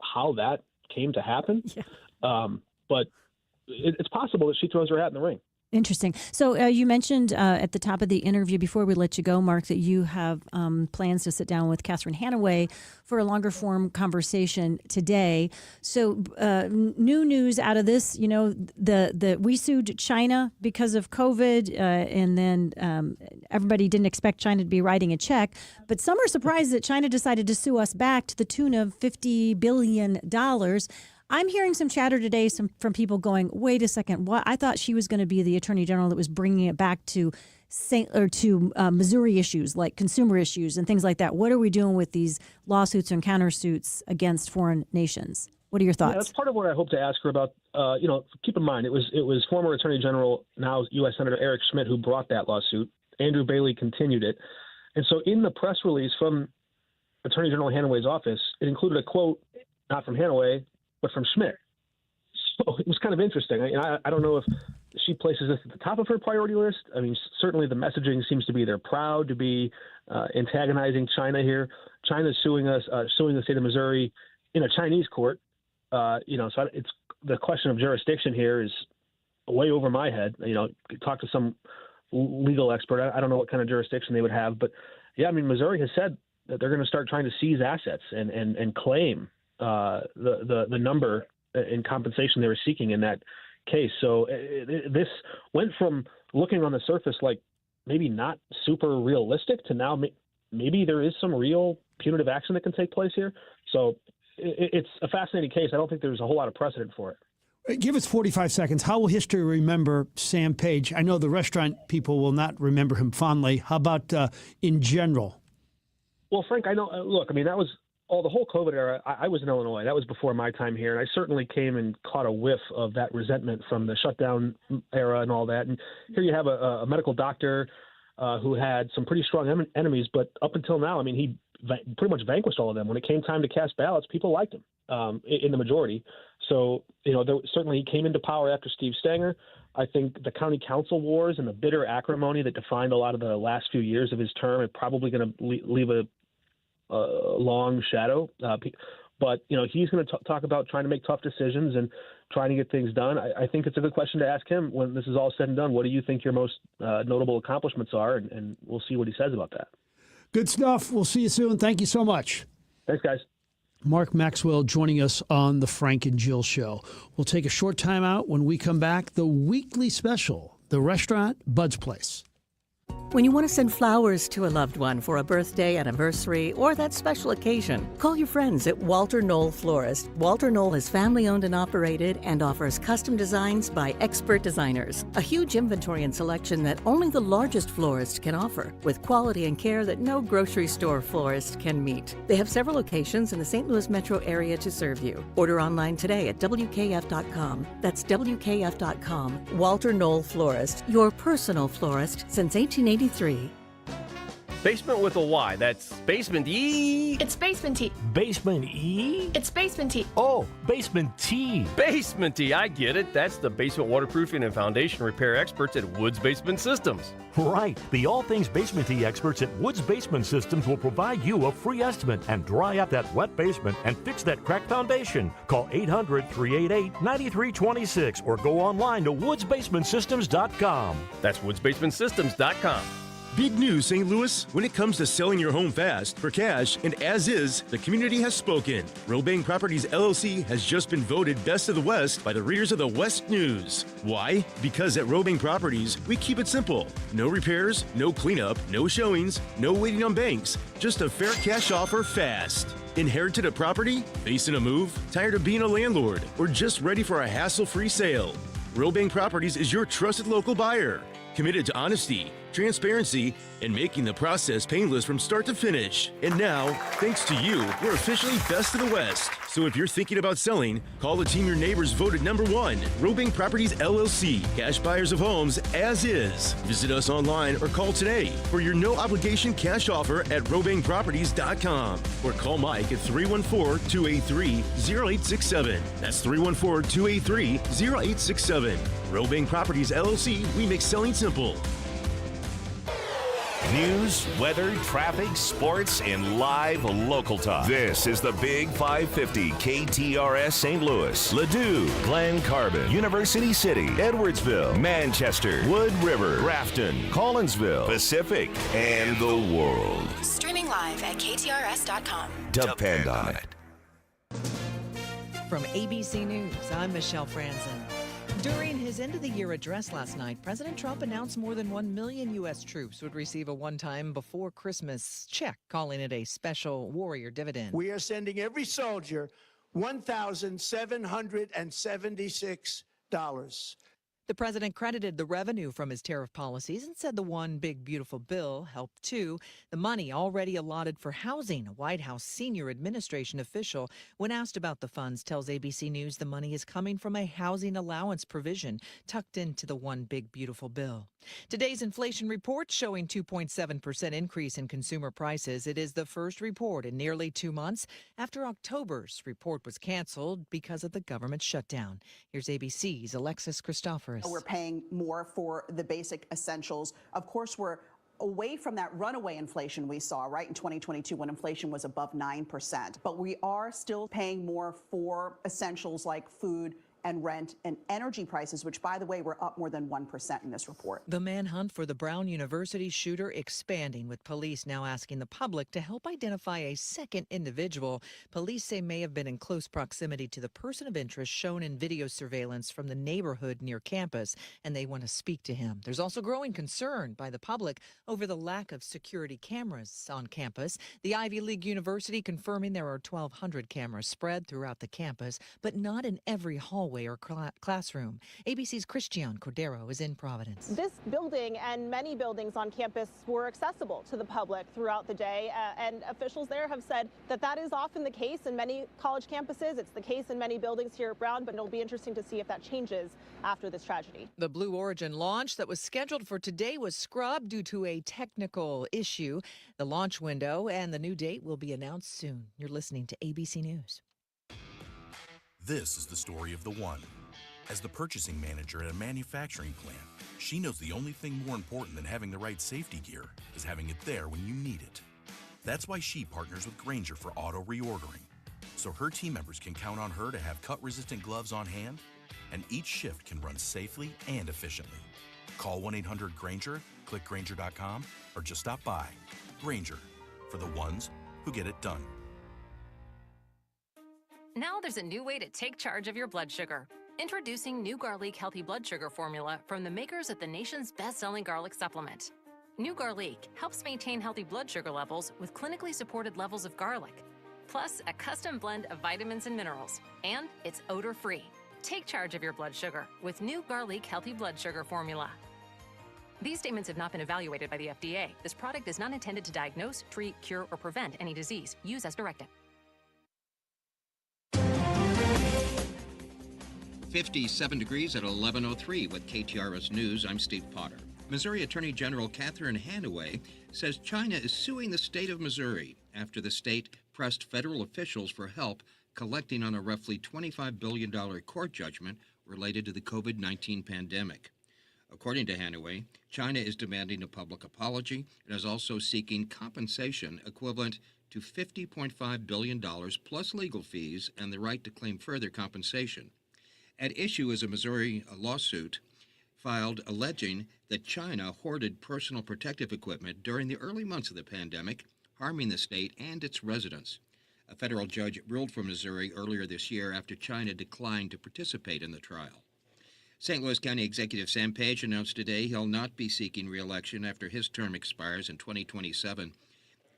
how that came to happen. Yeah. But it's possible that she throws her hat in the ring. Interesting. So you mentioned at the top of the interview, before we let you go, Mark, that you have plans to sit down with Catherine Hanaway for a longer form conversation today. So new news out of this, we sued China because of COVID, and then everybody didn't expect China to be writing a check. But some are surprised that China decided to sue us back to the tune of $50 billion. I'm hearing some chatter today from people going, wait a second, what? I thought she was going to be the Attorney General that was bringing it back to Missouri issues like consumer issues and things like that. What are we doing with these lawsuits and countersuits against foreign nations? What are your thoughts? Yeah, that's part of what I hope to ask her about. Keep in mind, it was former Attorney General, now U.S. Senator Eric Schmidt, who brought that lawsuit. Andrew Bailey continued it. And so in the press release from Attorney General Hanaway's office, it included a quote, not from Hanaway, but from Schmidt. So it was kind of interesting. I don't know if she places this at the top of her priority list. I mean, certainly the messaging seems to be they're proud to be antagonizing China here. China's suing the state of Missouri in a Chinese court. So it's the question of jurisdiction here is way over my head. Talk to some legal expert. I don't know what kind of jurisdiction they would have, but yeah, I mean, Missouri has said that they're going to start trying to seize assets and claim the number in compensation they were seeking in that case. So this went from looking on the surface like maybe not super realistic to now maybe there is some real punitive action that can take place here. So it's a fascinating case. I don't think there's a whole lot of precedent for it. Give us 45 seconds. How will history remember Sam Page? I know the restaurant people will not remember him fondly. How about in general? Well, Frank, I know. Look, I mean, that was the whole COVID era. I was in Illinois. That was before my time here, and I certainly came and caught a whiff of that resentment from the shutdown era and all that. And here you have a medical doctor who had some pretty strong enemies, but up until now, I mean, he pretty much vanquished all of them. When it came time to cast ballots, people liked him in the majority. So, certainly he came into power after Steve Stanger. I think the county council wars and the bitter acrimony that defined a lot of the last few years of his term are probably going to leave a long shadow. But, he's going to talk about trying to make tough decisions and trying to get things done. I think it's a good question to ask him when this is all said and done. What do you think your most notable accomplishments are? And we'll see what he says about that. Good stuff. We'll see you soon. Thank you so much. Thanks, guys. Mark Maxwell joining us on the Frank and Jill Show. We'll take a short time out. When we come back, the weekly special, the restaurant Bud's Place. When you want to send flowers to a loved one for a birthday, anniversary, or that special occasion, call your friends at Walter Knoll Florist. Walter Knoll is family-owned and operated and offers custom designs by expert designers. A huge inventory and selection that only the largest florist can offer, with quality and care that no grocery store florist can meet. They have several locations in the St. Louis metro area to serve you. Order online today at WKF.com. That's WKF.com. Walter Knoll Florist, your personal florist since 1883. Basement with a Y. That's Basement E. It's Basement T. Basement E? It's Basement T. Oh, Basement T. Basement T. I get it. That's the basement waterproofing and foundation repair experts at Woods Basement Systems. Right. The all things Basement T experts at Woods Basement Systems will provide you a free estimate and dry up that wet basement and fix that cracked foundation. Call 800-388-9326 or go online to woodsbasementsystems.com. That's woodsbasementsystems.com. Big news, St. Louis. When it comes to selling your home fast, for cash, and as is, the community has spoken. Robank Properties LLC has just been voted Best of the West by the readers of the West News. Why? Because at Robank Properties, we keep it simple. No repairs, no cleanup, no showings, no waiting on banks. Just a fair cash offer fast. Inherited a property? Facing a move? Tired of being a landlord? Or just ready for a hassle-free sale? Robank Properties is your trusted local buyer. Committed to honesty, transparency, and making the process painless from start to finish. And now, thanks to you, we're officially Best of the West. So if you're thinking about selling, call the team your neighbors voted #1, Robank Properties LLC, cash buyers of homes as is. Visit us online or call today for your no-obligation cash offer at robankproperties.com or call Mike at 314-283-0867. That's 314-283-0867. Robank Properties LLC, we make selling simple. News, weather, traffic, sports, and live local talk. This is the Big 550 KTRS St. Louis, Ladue, Glen Carbon, University City, Edwardsville, Manchester, Wood River, Grafton, Collinsville, Pacific, and the world. Streaming live at KTRS.com. Depend on it. From ABC News, I'm Michelle Franzen. During his end-of-the-year address last night, President Trump announced more than 1 million U.S. troops would receive a one-time before-Christmas check, calling it a special warrior dividend. We are sending every soldier $1,776. The president credited the revenue from his tariff policies and said the One Big Beautiful Bill helped too. The money already allotted for housing. A White House senior administration official, when asked about the funds, tells ABC News the money is coming from a housing allowance provision tucked into the One Big Beautiful Bill. Today's inflation report showing 2.7% increase in consumer prices. It is the first report in nearly 2 months after October's report was canceled because of the government shutdown. Here's ABC's Alexis Christoforous. We're paying more for the basic essentials. Of course, we're away from that runaway inflation we saw, right, in 2022 when inflation was above 9%. But we are still paying more for essentials like food and rent and energy prices, which, by the way, were up more than 1% in this report. The manhunt for the Brown University shooter expanding, with police now asking the public to help identify a second individual police say may have been in close proximity to the person of interest shown in video surveillance from the neighborhood near campus, and they want to speak to him. There's also growing concern by the public over the lack of security cameras on campus. The Ivy League University confirming there are 1,200 cameras spread throughout the campus, but not in every hallway or classroom. ABC's Christian Cordero is in Providence. This building and many buildings on campus were accessible to the public throughout the day, and officials there have said that that is often the case in many college campuses. It's the case in many buildings here at Brown, but it'll be interesting to see if that changes after this tragedy. The Blue Origin launch that was scheduled for today was scrubbed due to a technical issue. The launch window and the new date will be announced soon. You're listening to ABC News. This is the story of the One. As the purchasing manager at a manufacturing plant, she knows the only thing more important than having the right safety gear is having it there when you need it. That's why she partners with Grainger for auto reordering, so her team members can count on her to have cut-resistant gloves on hand, and each shift can run safely and efficiently. Call 1-800-GRAINGER, click Grainger.com, or just stop by. Grainger, for the ones who get it done. Now there's a new way to take charge of your blood sugar. Introducing New Garlic Healthy Blood Sugar Formula from the makers of the nation's best-selling garlic supplement. New Garlic helps maintain healthy blood sugar levels with clinically supported levels of garlic, plus a custom blend of vitamins and minerals, and it's odor-free. Take charge of your blood sugar with New Garlic Healthy Blood Sugar Formula. These statements have not been evaluated by the FDA. This product is not intended to diagnose, treat, cure, or prevent any disease. Use as directed. 57 degrees at 11:03 with KTRS News. I'm Steve Potter. Missouri Attorney General Catherine Hanaway says China is suing the state of Missouri after the state pressed federal officials for help collecting on a roughly $25 billion court judgment related to the COVID-19 pandemic. According to Hanaway, China is demanding a public apology and is also seeking compensation equivalent to $50.5 billion plus legal fees and the right to claim further compensation. At issue is a Missouri lawsuit filed alleging that China hoarded personal protective equipment during the early months of the pandemic, harming the state and its residents. A federal judge ruled for Missouri earlier this year after China declined to participate in the trial. St. Louis County Executive Sam Page announced today he'll not be seeking re-election after his term expires in 2027.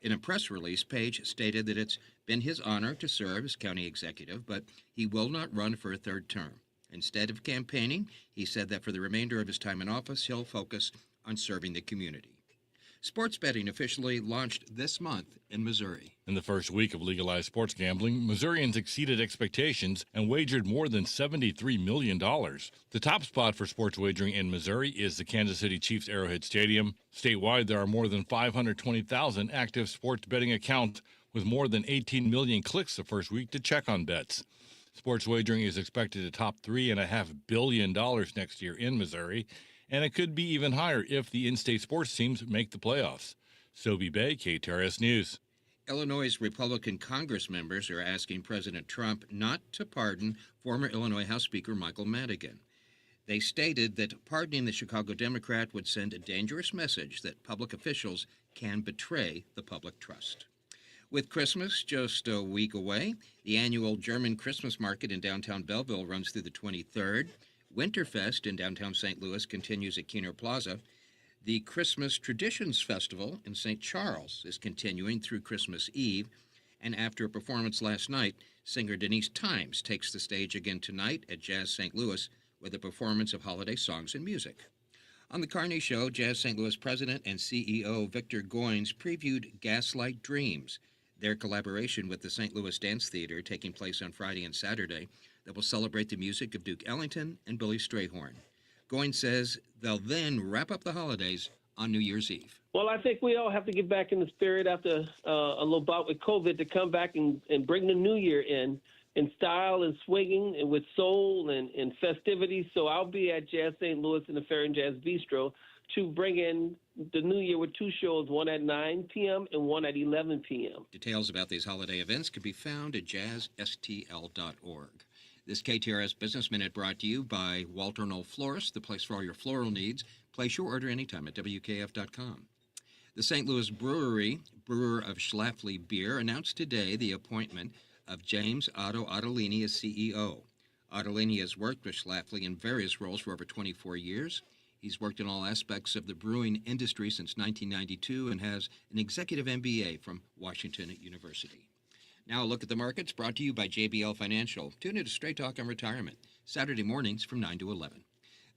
In a press release, Page stated that it's been his honor to serve as county executive, but he will not run for a third term. Instead of campaigning, he said that for the remainder of his time in office, he'll focus on serving the community. Sports betting officially launched this month in Missouri. In the first week of legalized sports gambling, Missourians exceeded expectations and wagered more than $73 million. The top spot for sports wagering in Missouri is the Kansas City Chiefs Arrowhead Stadium. Statewide, there are more than 520,000 active sports betting accounts with more than 18 million clicks the first week to check on bets. Sports wagering is expected to top $3.5 billion next year in Missouri, and it could be even higher if the in-state sports teams make the playoffs. Sobe Bay, KTRS News. Illinois' Republican Congress members are asking President Trump not to pardon former Illinois House Speaker Michael Madigan. They stated that pardoning the Chicago Democrat would send a dangerous message that public officials can betray the public trust. With Christmas just a week away, the annual German Christmas market in downtown Belleville runs through the 23rd. Winterfest in downtown St. Louis continues at Keener Plaza. The Christmas Traditions Festival in St. Charles is continuing through Christmas Eve. And after a performance last night, singer Denise Times takes the stage again tonight at Jazz St. Louis with a performance of holiday songs and music. On the Carney Show, Jazz St. Louis President and CEO Victor Goines previewed Gaslight Dreams, their collaboration with the St. Louis Dance Theater taking place on Friday and Saturday that will celebrate the music of Duke Ellington and Billy Strayhorn. Goines says they'll then wrap up the holidays on New Year's Eve. Well, I think we all have to get back in the spirit after a little bout with COVID to come back and bring the new year in style and swinging and with soul and festivities. So I'll be at Jazz St. Louis in the Fair and Jazz Bistro to bring in the new year with two shows, one at 9 p.m. and one at 11 p.m. Details about these holiday events can be found at jazzstl.org. This KTRS Business Minute brought to you by Walter Knoll Florist, the place for all your floral needs. Place your order anytime at WKF.com. The St. Louis Brewery, brewer of Schlafly Beer, announced today the appointment of James Otto Ottolini as CEO. Ottolini has worked with Schlafly in various roles for over 24 years. He's worked in all aspects of the brewing industry since 1992 and has an executive MBA from Washington University. Now a look at the markets brought to you by JBL Financial. Tune in to Straight Talk on Retirement, Saturday mornings from 9 to 11.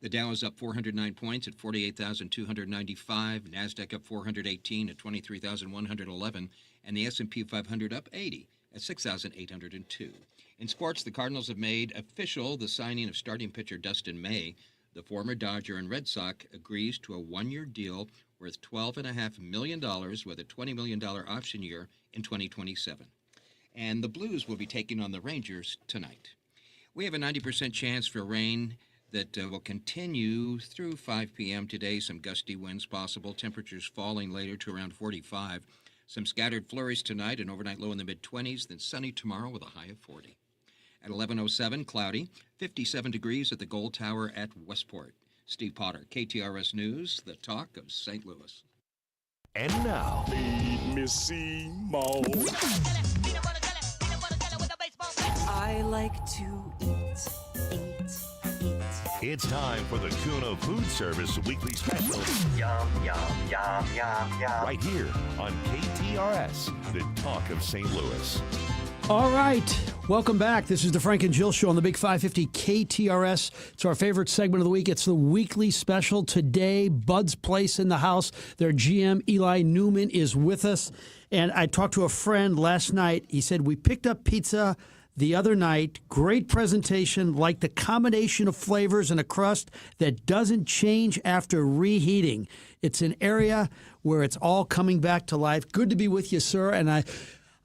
The Dow is up 409 points at 48,295, NASDAQ up 418 at 23,111, and the S&P 500 up 80 at 6,802. In sports, the Cardinals have made official the signing of starting pitcher Dustin May. The former Dodger and Red Sox agrees to a one-year deal worth $12.5 million with a $20 million option year in 2027. And the Blues will be taking on the Rangers tonight. We have a 90% chance for rain that will continue through 5 p.m. today. Some gusty winds possible. Temperatures falling later to around 45. Some scattered flurries tonight, an overnight low in the mid-20s, then sunny tomorrow with a high of 40. At 11:07, cloudy, 57 degrees at the Gold Tower at Westport. Steve Potter, KTRS News, the talk of St. Louis. And now, Feed me Seymour. I I like to eat. It's time for the Kuna Food Service Weekly Special. Yum, yum, yum, yum, yum. Right here on KTRS, the talk of St. Louis. All right, welcome back. This is the Frank and Jill Show on the Big 550 KTRS. It's our favorite segment of the week. It's the weekly special. Today, Bud's Place in the house. Their GM, Eli Newman, is with us. And I talked to a friend last night. He said, we picked up pizza the other night. Great presentation, like the combination of flavors and a crust that doesn't change after reheating. It's an area where it's all coming back to life. Good to be with you, sir. And I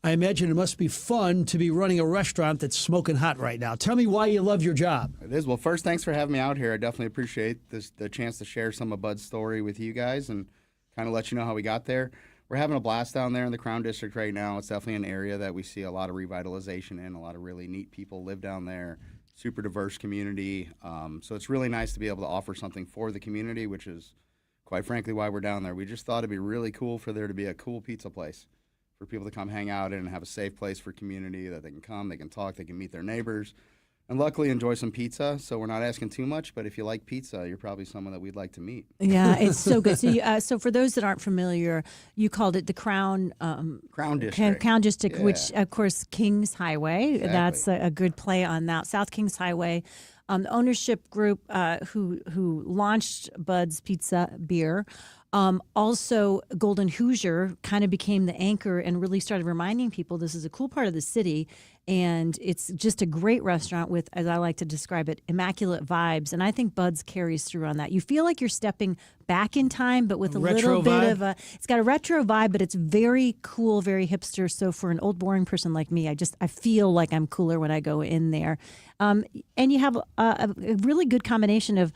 imagine it must be fun to be running a restaurant that's smoking hot right now. Tell me why you love your job. It is. Well, first, thanks for having me out here. I definitely appreciate the chance to share some of Bud's story with you guys and kind of let you know how we got there. We're having a blast down there in the Crown District right now. It's definitely an area that we see a lot of revitalization in. A lot of really neat people live down there. Super diverse community. So it's really nice to be able to offer something for the community, which is, quite frankly, why we're down there. We just thought it'd be really cool for there to be a cool pizza place for people to come hang out in and have a safe place for community that they can come, they can talk, they can meet their neighbors, and luckily enjoy some pizza. So we're not asking too much, but if you like pizza, you're probably someone that we'd like to meet. Yeah, it's so good. So, so for those that aren't familiar, you called it the Crown District. Crown District, Yeah. which of course Kings Highway. Exactly. That's a good play on that. South Kings Highway. The ownership group who launched Bud's Pizza Beer. Also, Golden Hoosier kind of became the anchor and really started reminding people this is a cool part of the city. And it's just a great restaurant with, as I like to describe it, immaculate vibes. And I think Bud's carries through on that. You feel like you're stepping back in time, but with a little bit of it's got a retro vibe, but it's very cool, very hipster. So for an old, boring person like me, I feel like I'm cooler when I go in there. And you have a really good combination of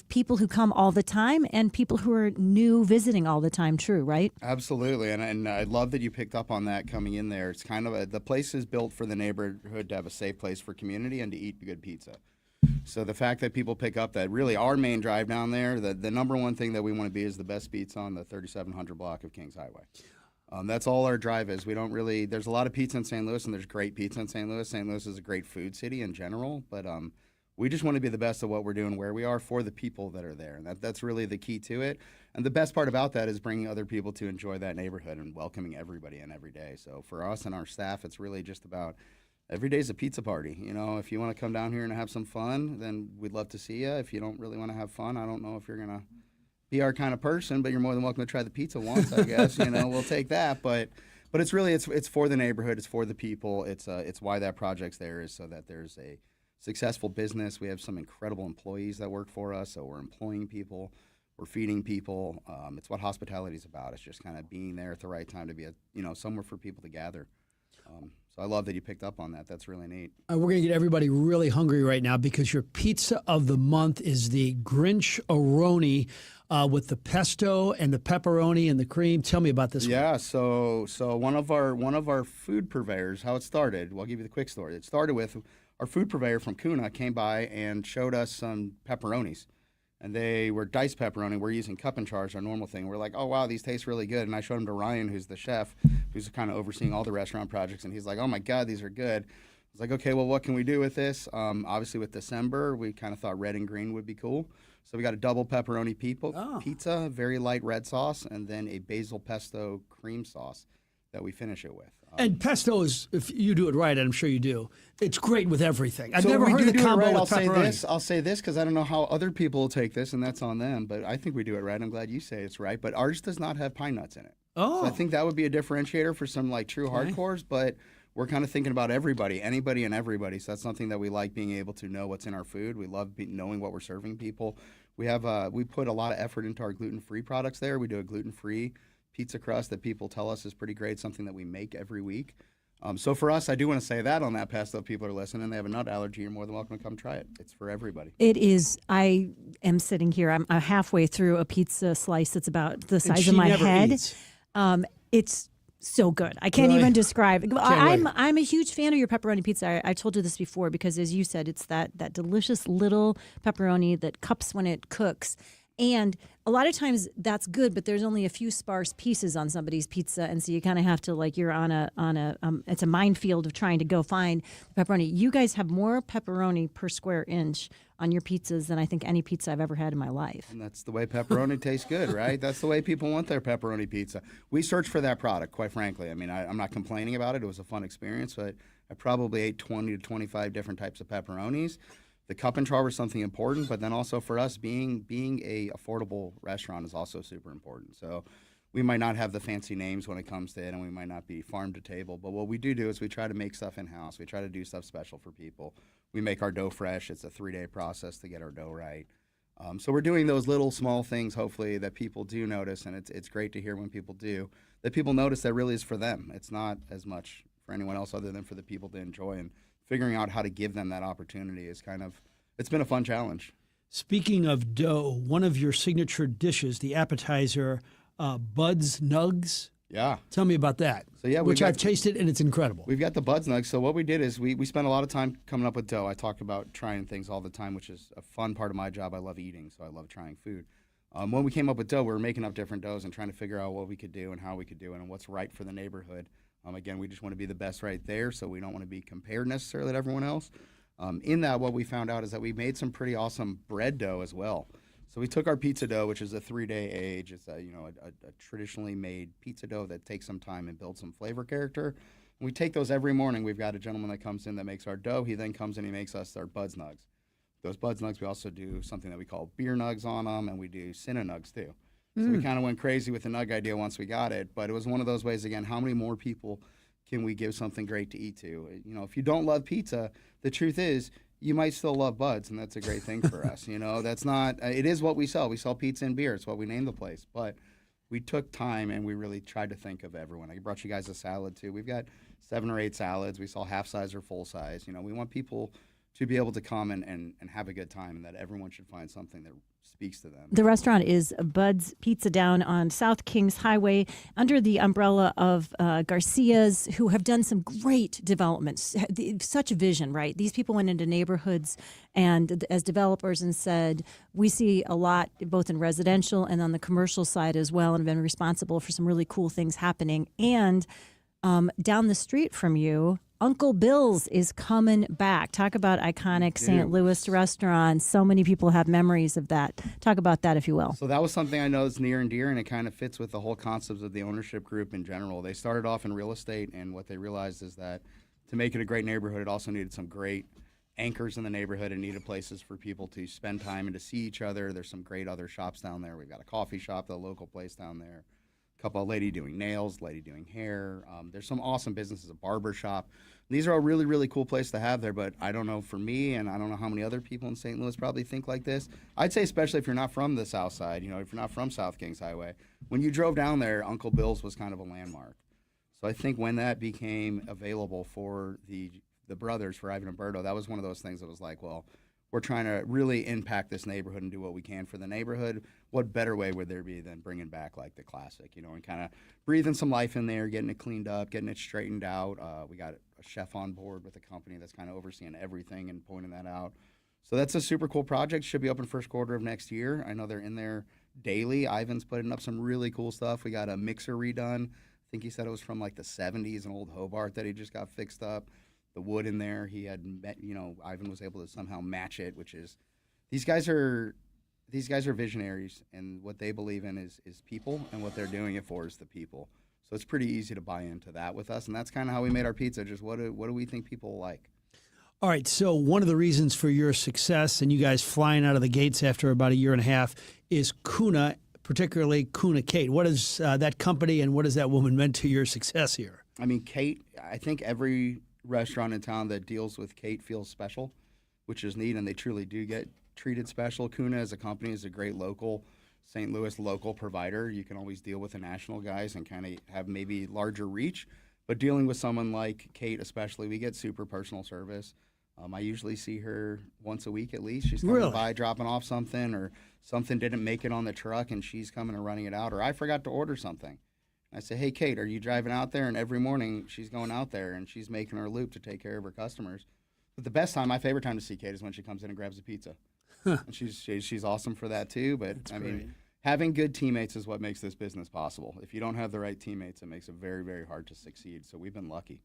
people who come all the time and people who are new visiting all the time. True, right? Absolutely, and I love that you picked up on that coming in there. It's kind of the place is built for the neighborhood to have a safe place for community and to eat good pizza. So the fact that people pick up that really our main drive down there, the number one thing that we want to be is the best pizza on the 3700 block of Kings Highway. That's all our drive is. We don't really, there's a lot of pizza in St. Louis and there's great pizza in St. Louis. St. Louis is a great food city in general, but we just want to be the best at what we're doing, where we are, for the people that are there. And that's really the key to it. And the best part about that is bringing other people to enjoy that neighborhood and welcoming everybody in every day. So for us and our staff, it's really just about every day's a pizza party. You know, if you want to come down here and have some fun, then we'd love to see you. If you don't really want to have fun, I don't know if you're going to be our kind of person, but you're more than welcome to try the pizza once, I guess. You know, we'll take that. But it's really, it's for the neighborhood. It's for the people. It's why that project's there, is so that there's a successful business. We have some incredible employees that work for us, so we're employing people, we're feeding people. It's what hospitality is about. It's just kind of being there at the right time to be somewhere for people to gather. So I love that you picked up on that. That's really neat. We're going to get everybody really hungry right now because your pizza of the month is the Grinch-A-Roni with the pesto and the pepperoni and the cream. Tell me about this one. Yeah, so one of our food purveyors, how it started, well, I'll give you the quick story. It started with our food purveyor from Kuna came by and showed us some pepperonis. And they were diced pepperoni. We're using cup and char, our normal thing. We're like, oh, wow, these taste really good. And I showed them to Ryan, who's the chef, who's kind of overseeing all the restaurant projects. And he's like, oh, my God, these are good. I was like, okay, well, what can we do with this? Obviously, with December, we kind of thought red and green would be cool. So we got a double pepperoni pizza, very light red sauce, and then a basil pesto cream sauce that we finish it with. And pesto is, if you do it right, and I'm sure you do, it's great with everything. I've So never we heard do of the it combo right. with pepperoni. I'll say this because I don't know how other people will take this, and that's on them. But I think we do it right. I'm glad you say it's right. But ours does not have pine nuts in it. Oh. So I think that would be a differentiator for some like true hardcores. But we're kind of thinking about everybody, anybody and everybody. So that's something that we like, being able to know what's in our food. We love knowing what we're serving people. We put a lot of effort into our gluten-free products there. We do a gluten-free pizza crust that people tell us is pretty great, something that we make every week. So for us, I do want to say that on that pesto, if people are listening, they have a nut allergy, you're more than welcome to come try it. It's for everybody. It is. I am sitting here. I'm halfway through a pizza slice that's about the size of my head. It's so good. I can't even describe it. I'm a huge fan of your pepperoni pizza. I told you this before because, as you said, it's that delicious little pepperoni that cups when it cooks. And a lot of times that's good, but there's only a few sparse pieces on somebody's pizza, and so you kind of have to, like, you're on a it's a minefield of trying to go find the pepperoni. You guys have more pepperoni per square inch on your pizzas than I think any pizza I've ever had in my life. And that's the way pepperoni tastes good, right? That's the way people want their pepperoni pizza. We searched for that product, quite frankly. I mean, I'm not complaining about it. It was a fun experience, but I probably ate 20 to 25 different types of pepperonis. The cup and char was something important, but then also for us, being a affordable restaurant is also super important. So we might not have the fancy names when it comes to it, and we might not be farm to table. But what we do is we try to make stuff in-house. We try to do stuff special for people. We make our dough fresh. It's a 3-day process to get our dough right. So we're doing those little small things, hopefully, that people do notice, and it's great to hear when people do, that people notice that really is for them. It's not as much for anyone else other than for the people to enjoy, and figuring out how to give them that opportunity is it's been a fun challenge. Speaking of dough, one of your signature dishes, the appetizer, Bud's Nugs. Yeah. Tell me about that. So yeah, which I've tasted, and it's incredible. We've got the Bud's Nugs. So what we did is we spent a lot of time coming up with dough. I talk about trying things all the time, which is a fun part of my job. I love eating, so I love trying food. When we came up with dough, we were making up different doughs and trying to figure out what we could do and how we could do it and what's right for the neighborhood. Again, we just want to be the best right there, so we don't want to be compared necessarily to everyone else. In that, what we found out is that we made some pretty awesome bread dough as well. So we took our pizza dough, which is a 3-day age. It's a traditionally made pizza dough that takes some time and builds some flavor character. And we take those every morning. We've got a gentleman that comes in that makes our dough. He then comes in, he makes us our Bud's Nugs. Those Bud's Nugs, we also do something that we call beer nugs on them, and we do Cinna Nugs too. So we kind of went crazy with the nug idea once we got it, but it was one of those ways, again, how many more people can we give something great to eat to? You know, if you don't love pizza, the truth is you might still love Bud's, and that's a great thing for us. You know, that's not, it is what we sell. We sell pizza and beer. It's what we named the place. But we took time, and we really tried to think of everyone. I brought you guys a salad, too. We've got 7 or 8 salads. We sell half size or full size. You know, we want people to be able to come and have a good time, and that everyone should find something that speaks to them. The restaurant is Bud's Pizza down on South Kings Highway under the umbrella of Garcia's, who have done some great developments. Such vision, right? These people went into neighborhoods and as developers and said, we see a lot both in residential and on the commercial side as well, and have been responsible for some really cool things happening. And down the street from you, Uncle Bill's is coming back. Talk about iconic St. Louis restaurants. So many people have memories of that. Talk about that, if you will. So that was something I know is near and dear, and it kind of fits with the whole concepts of the ownership group in general. They started off in real estate, and what they realized is that to make it a great neighborhood, it also needed some great anchors in the neighborhood and needed places for people to spend time and to see each other. There's some great other shops down there. We've got a coffee shop, the local place down there. Couple of lady doing nails, lady doing hair. There's some awesome businesses, a barber shop. These are all really, really cool places to have there, but I don't know for me, and I don't know how many other people in St. Louis probably think like this. I'd say especially if you're not from the South Side, you know, if you're not from South Kings Highway, when you drove down there, Uncle Bill's was kind of a landmark. So I think when that became available for the brothers, for Ivan and Berto, that was one of those things that was like, well, we're trying to really impact this neighborhood and do what we can for the neighborhood. What better way would there be than bringing back like the classic, you know, and kind of breathing some life in there, getting it cleaned up, getting it straightened out. We got a chef on board with a company that's kind of overseeing everything and pointing that out. So that's a super cool project. Should be open first quarter of next year. I know they're in there daily. Ivan's putting up some really cool stuff. We got a mixer redone. I think he said it was from like the 70s, an old Hobart that he just got fixed up. The wood in there, he had met, you know, Ivan was able to somehow match it, which is, these guys are visionaries, and what they believe in is people, and what they're doing it for is the people. So it's pretty easy to buy into that with us, and that's kind of how we made our pizza. Just what do we think people like? All right, so one of the reasons for your success and you guys flying out of the gates after about a year and a half is Kuna, particularly Kuna Kate. What is that company, and what has that woman meant to your success here? I mean, Kate, I think every restaurant in town that deals with Kate feels special, which is neat, and they truly do get treated special. Kuna as a company is a great local, St. Louis local provider. You can always deal with the national guys and kind of have maybe larger reach, but dealing with someone like Kate especially, we get super personal service. I usually see her once a week at least. She's coming by, dropping off something, or something didn't make it on the truck and she's coming and running it out, or I forgot to order something. I say, hey, Kate, are you driving out there? And every morning she's going out there and she's making her loop to take care of her customers. But the best time, my favorite time to see Kate is when she comes in and grabs a pizza. And she's awesome for that too. But I mean, having good teammates is what makes this business possible. If you don't have the right teammates, it makes it very, very hard to succeed. So we've been lucky.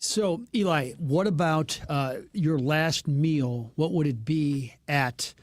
So, Eli, what about your last meal? What would it be at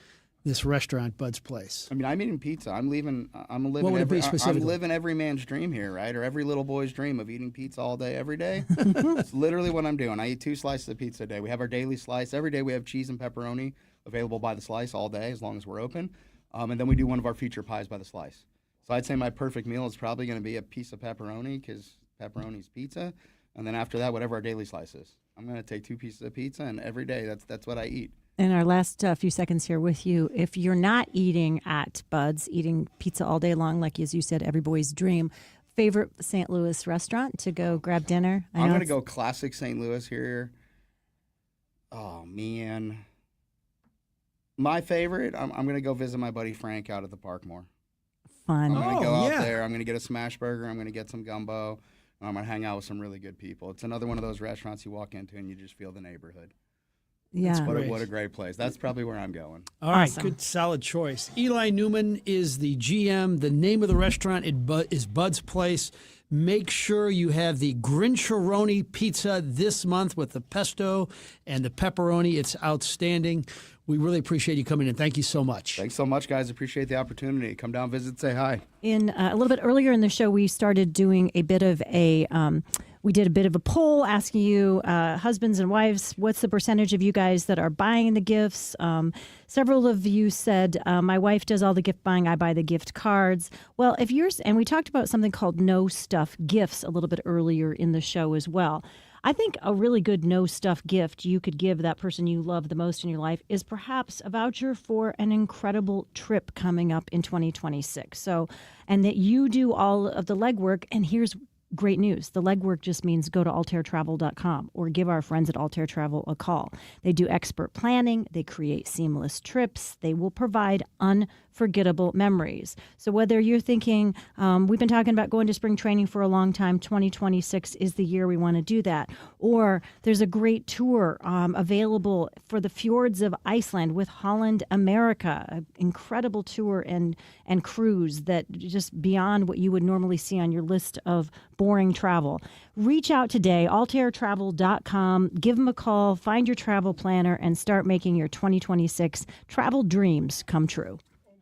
this restaurant, Bud's Place? I mean, I'm eating pizza. I'm living What would it be specifically? I'm living every man's dream here, right? Or every little boy's dream of eating pizza all day, every day. That's literally what I'm doing. I eat 2 slices of pizza a day. We have our daily slice. Every day we have cheese and pepperoni available by the slice all day as long as we're open. And then we do one of our feature pies by the slice. So I'd say my perfect meal is probably going to be a piece of pepperoni because pepperoni's pizza. And then after that, whatever our daily slice is. I'm going to take 2 pieces of pizza, and every day that's what I eat. In our last few seconds here with you, if you're not eating at Bud's, eating pizza all day long, like as you said, every boy's dream, favorite St. Louis restaurant to go grab dinner? I'm going to go classic St. Louis here. Oh, man. My favorite, I'm going to go visit my buddy Frank out at the park more. Fun. I'm going to go out there. I'm going to get a smash burger. I'm going to get some gumbo. I'm going to hang out with some really good people. It's another one of those restaurants you walk into and you just feel the neighborhood. Yeah. What a great place. That's probably where I'm going. All right, good, solid choice. Eli Newman is the GM. The name of the restaurant is Bud's Place. Make sure you have the Grincheroni pizza this month with the pesto and the pepperoni. It's outstanding. We really appreciate you coming in. Thank you so much. Thanks so much, guys. Appreciate the opportunity. Come down, visit, say hi. In a little bit earlier in the show, we started doing a bit of a we did a bit of a poll asking you, husbands and wives, what's the percentage of you guys that are buying the gifts? Several of you said, my wife does all the gift buying, I buy the gift cards. Well, if you're, and we talked about something called no stuff gifts a little bit earlier in the show as well. I think a really good no stuff gift you could give that person you love the most in your life is perhaps a voucher for an incredible trip coming up in 2026. So, and that you do all of the legwork, and here's great news. The legwork just means go to altairtravel.com or give our friends at Altair Travel a call. They do expert planning. They create seamless trips. They will provide unforgettable memories. So whether you're thinking, we've been talking about going to spring training for a long time, 2026 is the year we want to do that. Or there's a great tour available for the fjords of Iceland with Holland America, an incredible tour and cruise that just beyond what you would normally see on your list of boring travel. Reach out today, altairtravel.com, give them a call, find your travel planner, and start making your 2026 travel dreams come true.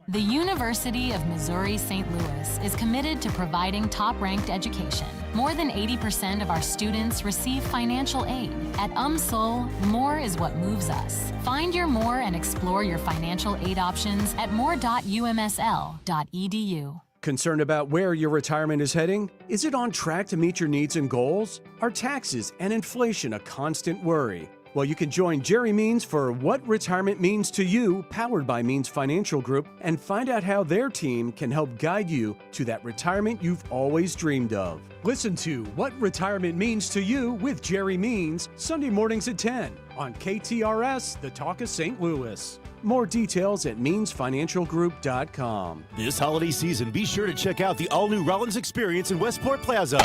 The University of Missouri-St. Louis is committed to providing top-ranked education. More than 80% of our students receive financial aid. At UMSL, more is what moves us. Find your more and explore your financial aid options at more.umsl.edu. Concerned about where your retirement is heading? Is it on track to meet your needs and goals? Are taxes and inflation a constant worry? Well, you can join Jerry Means for What Retirement Means to You, powered by Means Financial Group, and find out how their team can help guide you to that retirement you've always dreamed of. Listen to What Retirement Means to You with Jerry Means, Sunday mornings at 10 on KTRS, The Talk of St. Louis. More details at meansfinancialgroup.com. This holiday season, be sure to check out the all-new Rollins Experience in Westport Plaza.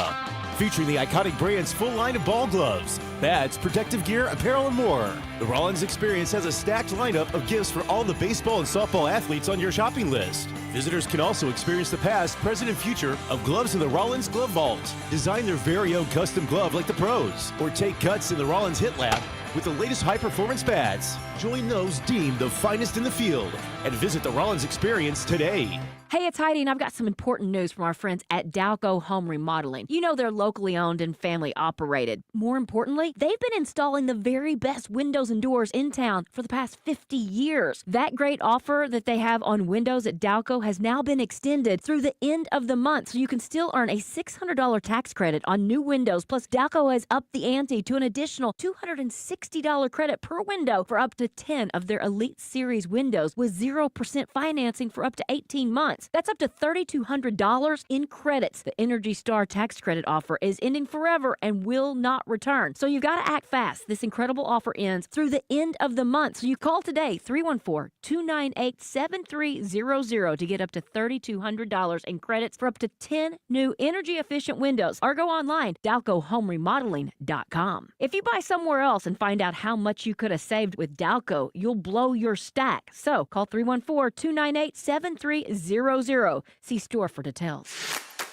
Featuring the iconic brand's full line of ball gloves, bats, protective gear, apparel, and more. The Rollins Experience has a stacked lineup of gifts for all the baseball and softball athletes on your shopping list. Visitors can also experience the past, present, and future of gloves in the Rollins Glove Vault. Design their very own custom glove like the pros, or take cuts in the Rollins Hit Lab with the latest high-performance bats. Join those deemed the finest in the field and visit the Rollins Experience today. Hey, it's Heidi, and I've got some important news from our friends at Dalco Home Remodeling. You know they're locally owned and family operated. More importantly, they've been installing the very best windows and doors in town for the past 50 years. That great offer that they have on windows at Dalco has now been extended through the end of the month, so you can still earn a $600 tax credit on new windows. Plus, Dalco has upped the ante to an additional $260 credit per window for up to 10 of their Elite Series windows with 0% financing for up to 18 months. credits. That's up to $3,200 in credits. The Energy Star tax credit offer is ending forever and will not return. So you've got to act fast. This incredible offer ends through the end of the month. So you call today, 314-298-7300 to get up to $3,200 in credits for up to 10 new energy-efficient windows. Or go online, DalcoHomeRemodeling.com. If you buy somewhere else and find out how much you could have saved with Dalco, you'll blow your stack. So call 314-298-7300. See store for details.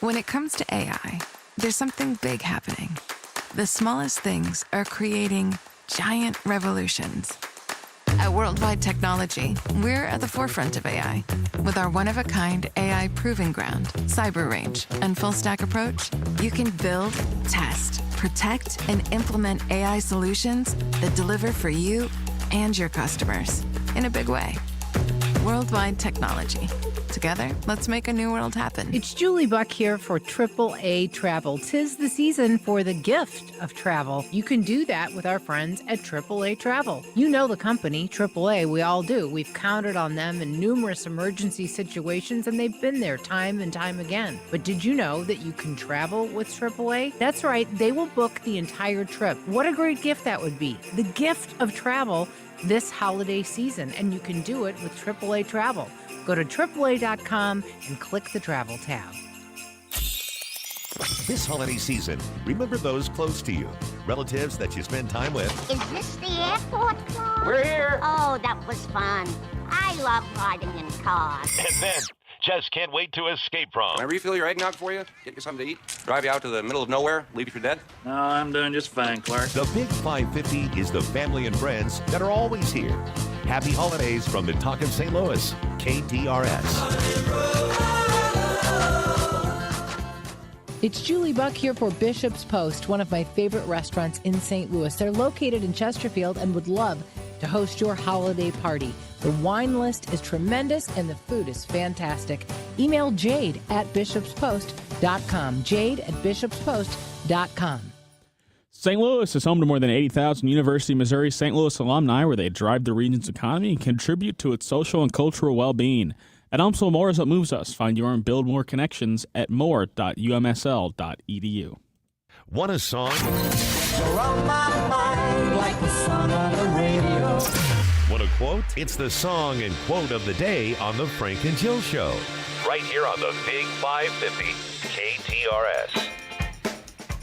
When it comes to AI, there's something big happening. The smallest things are creating giant revolutions. At Worldwide Technology, we're at the forefront of AI. With our one-of-a-kind AI Proving Ground, Cyber Range, and full-stack approach, you can build, test, protect, and implement AI solutions that deliver for you and your customers in a big way. Worldwide Technology. Together, let's make a new world happen. It's Julie Buck here for AAA Travel. 'Tis the season for the gift of travel. You can do that with our friends at AAA Travel. You know the company, AAA, we all do. We've counted on them in numerous emergency situations, and they've been there time and time again. But did you know that you can travel with AAA? That's right, they will book the entire trip. What a great gift that would be. The gift of travel this holiday season, and you can do it with AAA Travel. Go to AAA.com and click the Travel tab. This holiday season, remember those close to you, relatives that you spend time with. Is this the airport car? We're here. Oh, that was fun. I love riding in cars. And then, just can't wait to escape from. Can I refill your eggnog for you? Get you something to eat? Drive you out to the middle of nowhere? Leave you for dead? No, I'm doing just fine, Clark. The Big 550 is the family and friends that are always here. Happy holidays from the Talk of St. Louis, KTRS. It's Julie Buck here for Bishop's Post, one of my favorite restaurants in St. Louis. They're located in Chesterfield and would love to host your holiday party. The wine list is tremendous and the food is fantastic. Email Jade at bishopspost.com. Jade at bishopspost.com. St. Louis is home to more than 80,000 University of Missouri St. Louis alumni where they drive the region's economy and contribute to its social and cultural well-being. At Elmsville, more is what moves us. Find your and build more connections at more.umsl.edu. Want a song? Around my mind like the song on the radio. Want a quote? It's the song and quote of the day on the Frank and Jill Show. Right here on the Big 550 KTRS.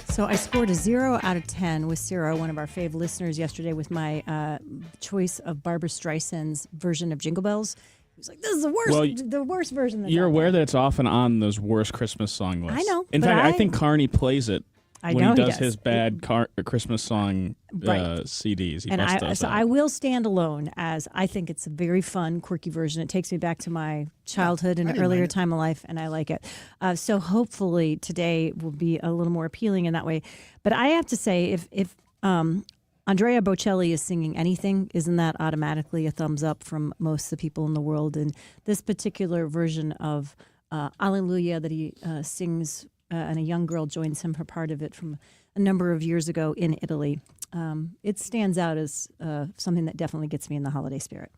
So I scored a 0 out of 10 with Sarah, one of our fave listeners, yesterday with my choice of Barbara Streisand's version of Jingle Bells. He was like, "This is the worst, the worst version." You're aware that it's often on those worst Christmas song lists. I know. In fact, I think Carney plays it when he does his bad Christmas song CDs. I will stand alone as I think it's a very fun, quirky version. It takes me back to my childhood and an earlier time of life, and I like it. So hopefully today will be a little more appealing in that way. But I have to say, if Andrea Bocelli is singing anything, isn't that automatically a thumbs up from most of the people in the world? And this particular version of Alleluia that he sings, and a young girl joins him for part of it from a number of years ago in Italy. It stands out as something that definitely gets me in the holiday spirit.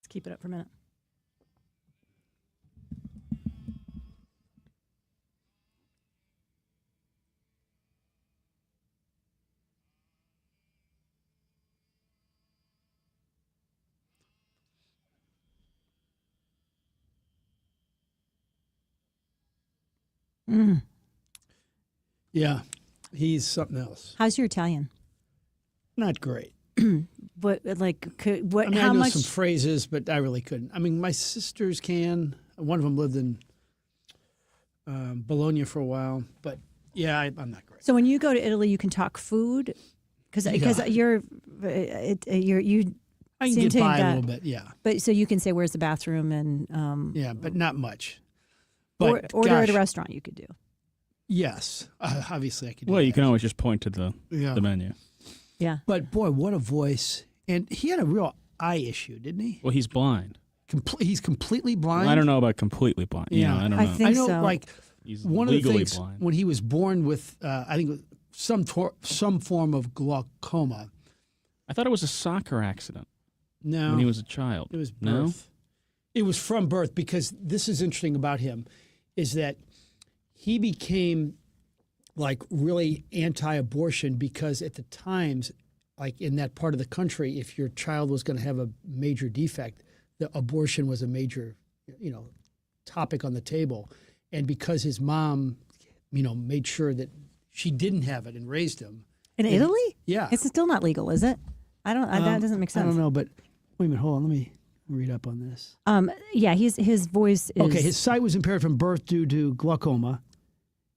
Keep it up for a minute. Yeah, he's something else. How's your Italian? Not great. What I mean, how I know much? some phrases, but I really couldn't. I mean, my sisters can. One of them lived in Bologna for a while, but yeah, I'm not great. So when you go to Italy, you can talk food because you I can seem get to by a that. little bit, yeah. But so you can say, "Where's the bathroom?" and yeah, but not much. But order at a gosh, restaurant you could do. Yes, obviously I could do Well, that. you can always just point to the Yeah. menu. Yeah. But boy, what a voice. And he had a real eye issue, didn't he? Well, he's blind. He's completely blind? Well, I don't know about completely blind. You know, I don't know. I know, like, He's one of the legally things blind. when he was born with, I think, some form of glaucoma. I thought it was a soccer accident. No. When he was a child. It was No? birth. It was from birth, because this is interesting about him, is that he became like really anti-abortion because at the times, like in that part of the country, if your child was going to have a major defect, the abortion was a major, topic on the table. And because his mom, made sure that she didn't have it and raised him. In Italy? Yeah. It's still not legal, is it? That doesn't make sense. I don't know, but wait a minute, hold on, let me read up on this. Yeah, his voice is... Okay, his sight was impaired from birth due to glaucoma.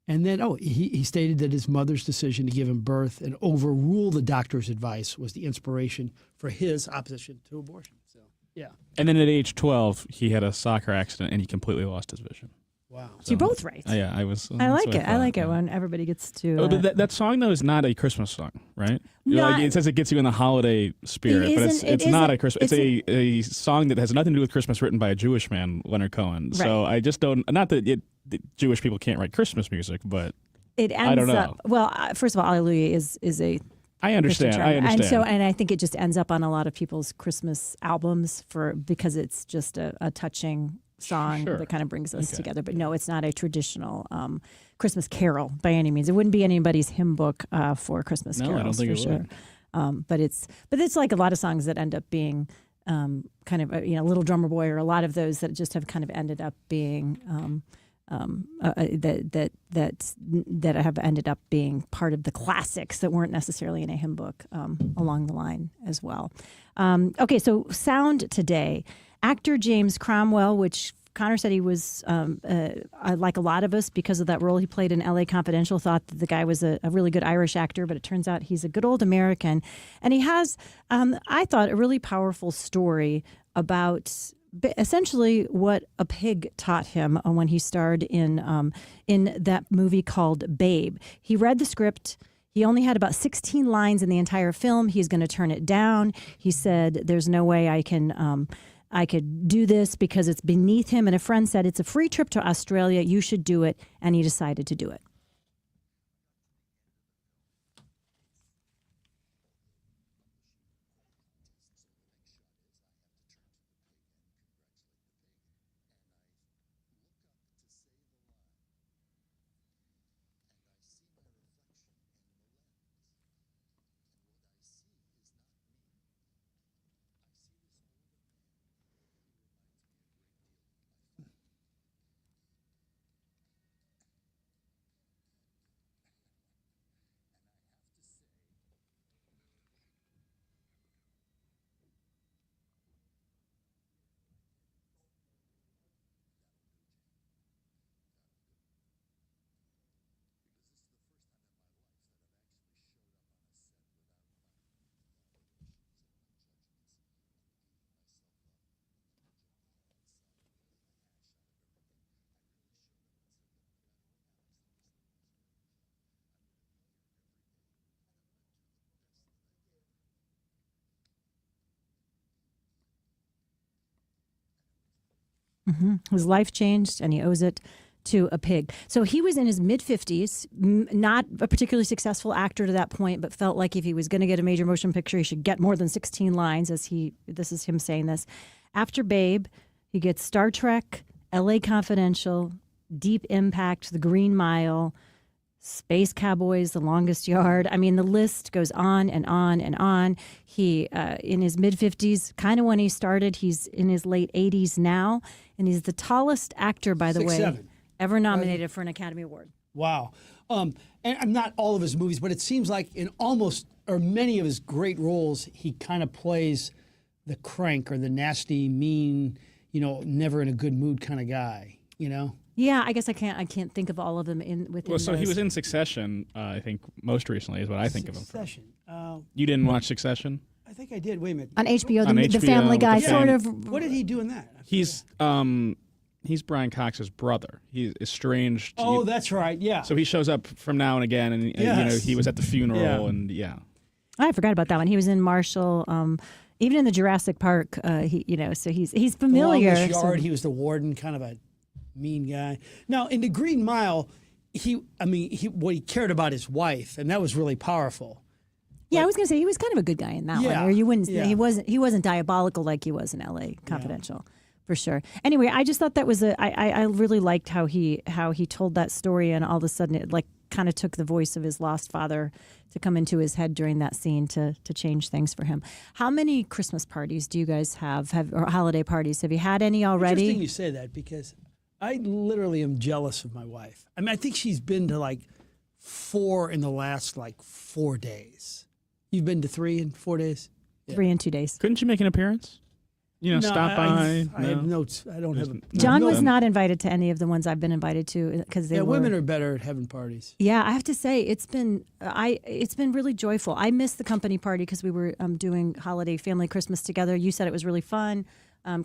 And then, he stated that his mother's decision to give him birth and overrule the doctor's advice was the inspiration for his opposition to abortion. So, yeah. And then at age 12, he had a soccer accident and he completely lost his vision. Wow. So you're both right. Yeah, I was. I like it. I like it when everybody gets to... Oh, but that song, though, is not a Christmas song, right? Not- It says it gets you in the holiday spirit, but it's not a Christmas. It's a song that has nothing to do with Christmas, written by a Jewish man, Leonard Cohen. So Right. I just don't. Not that Jewish people can't write Christmas music, but It ends I don't know. up... Well, first of all, Alleluia is a... I understand. Christian term. I understand. And I think it just ends up on a lot of people's Christmas albums because it's just a touching song Sure. that kind of brings us together. But no, it's not a traditional Christmas carol by any means. It wouldn't be anybody's hymn book for Christmas No, I carols don't think for it sure. would. But it's like a lot of songs that end up being kind of Little Drummer Boy, or a lot of those that just have kind of ended up being that have ended up being part of the classics that weren't necessarily in a hymn book along the line as well. Okay, so sound today. Actor James Cromwell, which Connor said he was, like a lot of us, because of that role he played in L.A. Confidential, thought that the guy was a really good Irish actor, but it turns out he's a good old American. And he has, I thought, a really powerful story about essentially what a pig taught him when he starred in that movie called Babe. He read the script. He only had about 16 lines in the entire film. He's going to turn it down. He said, "There's no way I could do this because it's beneath him." And a friend said, "It's a free trip to Australia. You should do it." And he decided to do it. Mm-hmm. His life changed, and he owes it to a pig. So he was in his mid-50s, not a particularly successful actor to that point, but felt like if he was going to get a major motion picture, he should get more than 16 lines, this is him saying this. After Babe, he gets Star Trek, L.A. Confidential, Deep Impact, The Green Mile, Space Cowboys, The Longest Yard. I mean, the list goes on and on and on. He, in his mid-50s, kind of when he started, he's in his late 80s now, and he's the tallest actor, by the way, 6'7". ever nominated for an Academy Award. Wow. And not all of his movies, but it seems like in almost, or many of his great roles, he kind of plays the crank or the nasty, mean, never in a good mood kind of guy, Yeah, I guess I can't think of all of them within. Well, so he those. was in Succession, I think, most recently is what I think of him from. Succession. You didn't watch Succession? I think I did. Wait a minute. On HBO, On the HBO, Family Guy, the sort fam- of. What did he do in that? He's He's Brian Cox's brother. He's estranged. Oh, that's right. Yeah. So he shows up from now and again, and he was at the funeral, and I forgot about that one. He was in Marshall. Even in the Jurassic Park, so he's familiar. The Longest Yard, he was the warden, kind of a mean guy. Now, in the Green Mile, what he cared about his wife, and that was really powerful. Yeah, I was going to say he was kind of a good guy in that one. Or you wouldn't. Yeah. He wasn't diabolical like he was in L.A. Confidential, for sure. Anyway, I just thought that was I really liked how he told that story, and all of a sudden it kind of took the voice of his lost father to come into his head during that scene to change things for him. How many Christmas parties do you guys have or holiday parties? Have you had any already? Interesting you say that, because I literally am jealous of my wife. I mean, I think she's been to 4 in the last 4 days. You've been to 3 in 4 days? Yeah. 3 in 2 days. Couldn't you make an appearance? Stop by. I have notes. I don't have. John was not invited to any of the ones I've been invited to because they were. Women are better at having parties. Yeah, I have to say it's been really joyful. I missed the company party because we were doing holiday family Christmas together. You said it was really fun.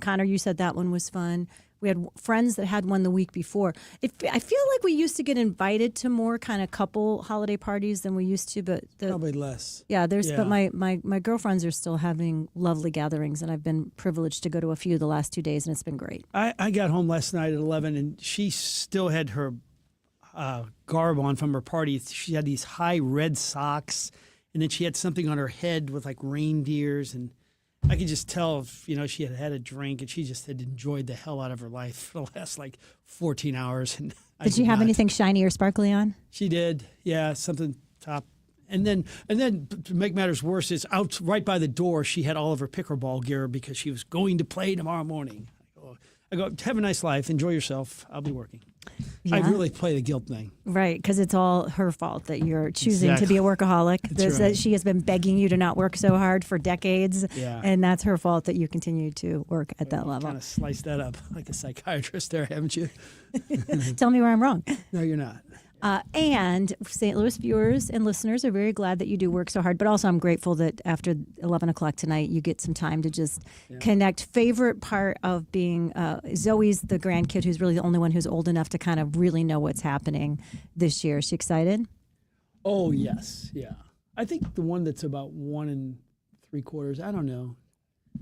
Connor, you said that one was fun. We had friends that had one the week before. I feel like we used to get invited to more kind of couple holiday parties than we used to, but probably less. Yeah, but my girlfriends are still having lovely gatherings, and I've been privileged to go to a few the last 2 days, and it's been great. I got home last night at 11, and she still had her garb on from her party. She had these high red socks, and then she had something on her head with reindeers, and I could just tell if, she had had a drink, and she just had enjoyed the hell out of her life for the last 14 hours. And did she have anything shiny or sparkly on? She did. Yeah, something top. And then to make matters worse, is out right by the door, she had all of her pickleball gear because she was going to play tomorrow morning. I go, have a nice life. Enjoy yourself. I'll be working. Yeah. I really play the guilt thing. Right, because it's all her fault that you're choosing to be a workaholic. That she has been begging you to not work so hard for decades, and that's her fault that you continue to work at that level. Kind of sliced that up like a psychiatrist there, haven't you? Tell me where I'm wrong. No, you're not. And St. Louis viewers and listeners are very glad that you do work so hard, but also I'm grateful that after 11 o'clock tonight, you get some time to just connect. Favorite part of being Zoe's the grandkid who's really the only one who's old enough to kind of really know what's happening this year. Is she excited? Oh, yes. Yeah. I think the one that's about 1 3/4, I don't know.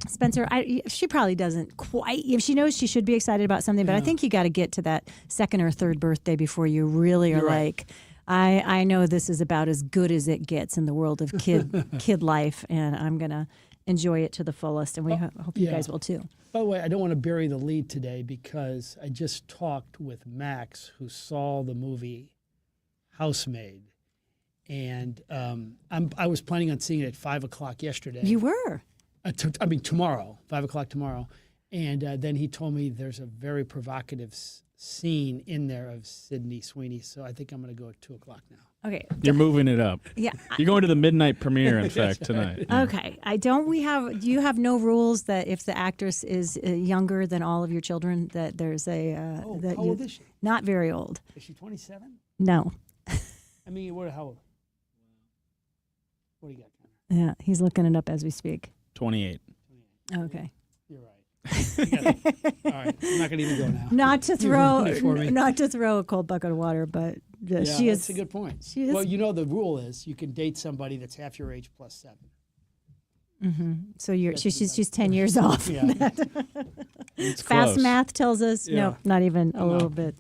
Spencer, she probably doesn't quite. If she knows she should be excited about something, but I think you got to get to that second or third birthday before you really are like, I know this is about as good as it gets in the world of kid life, and I'm gonna enjoy it to the fullest. And we hope you guys will too. By the way, I don't want to bury the lead today because I just talked with Max, who saw the movie Housemaid, and I was planning on seeing it at 5 o'clock yesterday. You were. Tomorrow, 5 o'clock tomorrow. And then he told me there's a very provocative scene in there of Sydney Sweeney. So I think I'm going to go at 2 o'clock now. Okay. You're moving it up. Yeah. You're going to the midnight premiere, in fact, tonight. Yeah. Okay. Do you have no rules that if the actress is younger than all of your children, that there's a... how old is she? Not very old. Is she 27? No. How old? What do you got? Yeah, he's looking it up as we speak. 28. Okay. You're right. All right. I'm not going to even go now. Not to throw a cold bucket of water, but she is. That's a good point. She is. Well, the rule is you can date somebody that's half your age plus 7. Mm-hmm. So she's 10 years off. Yeah. It's Fast close. math tells us no, not even a little bit.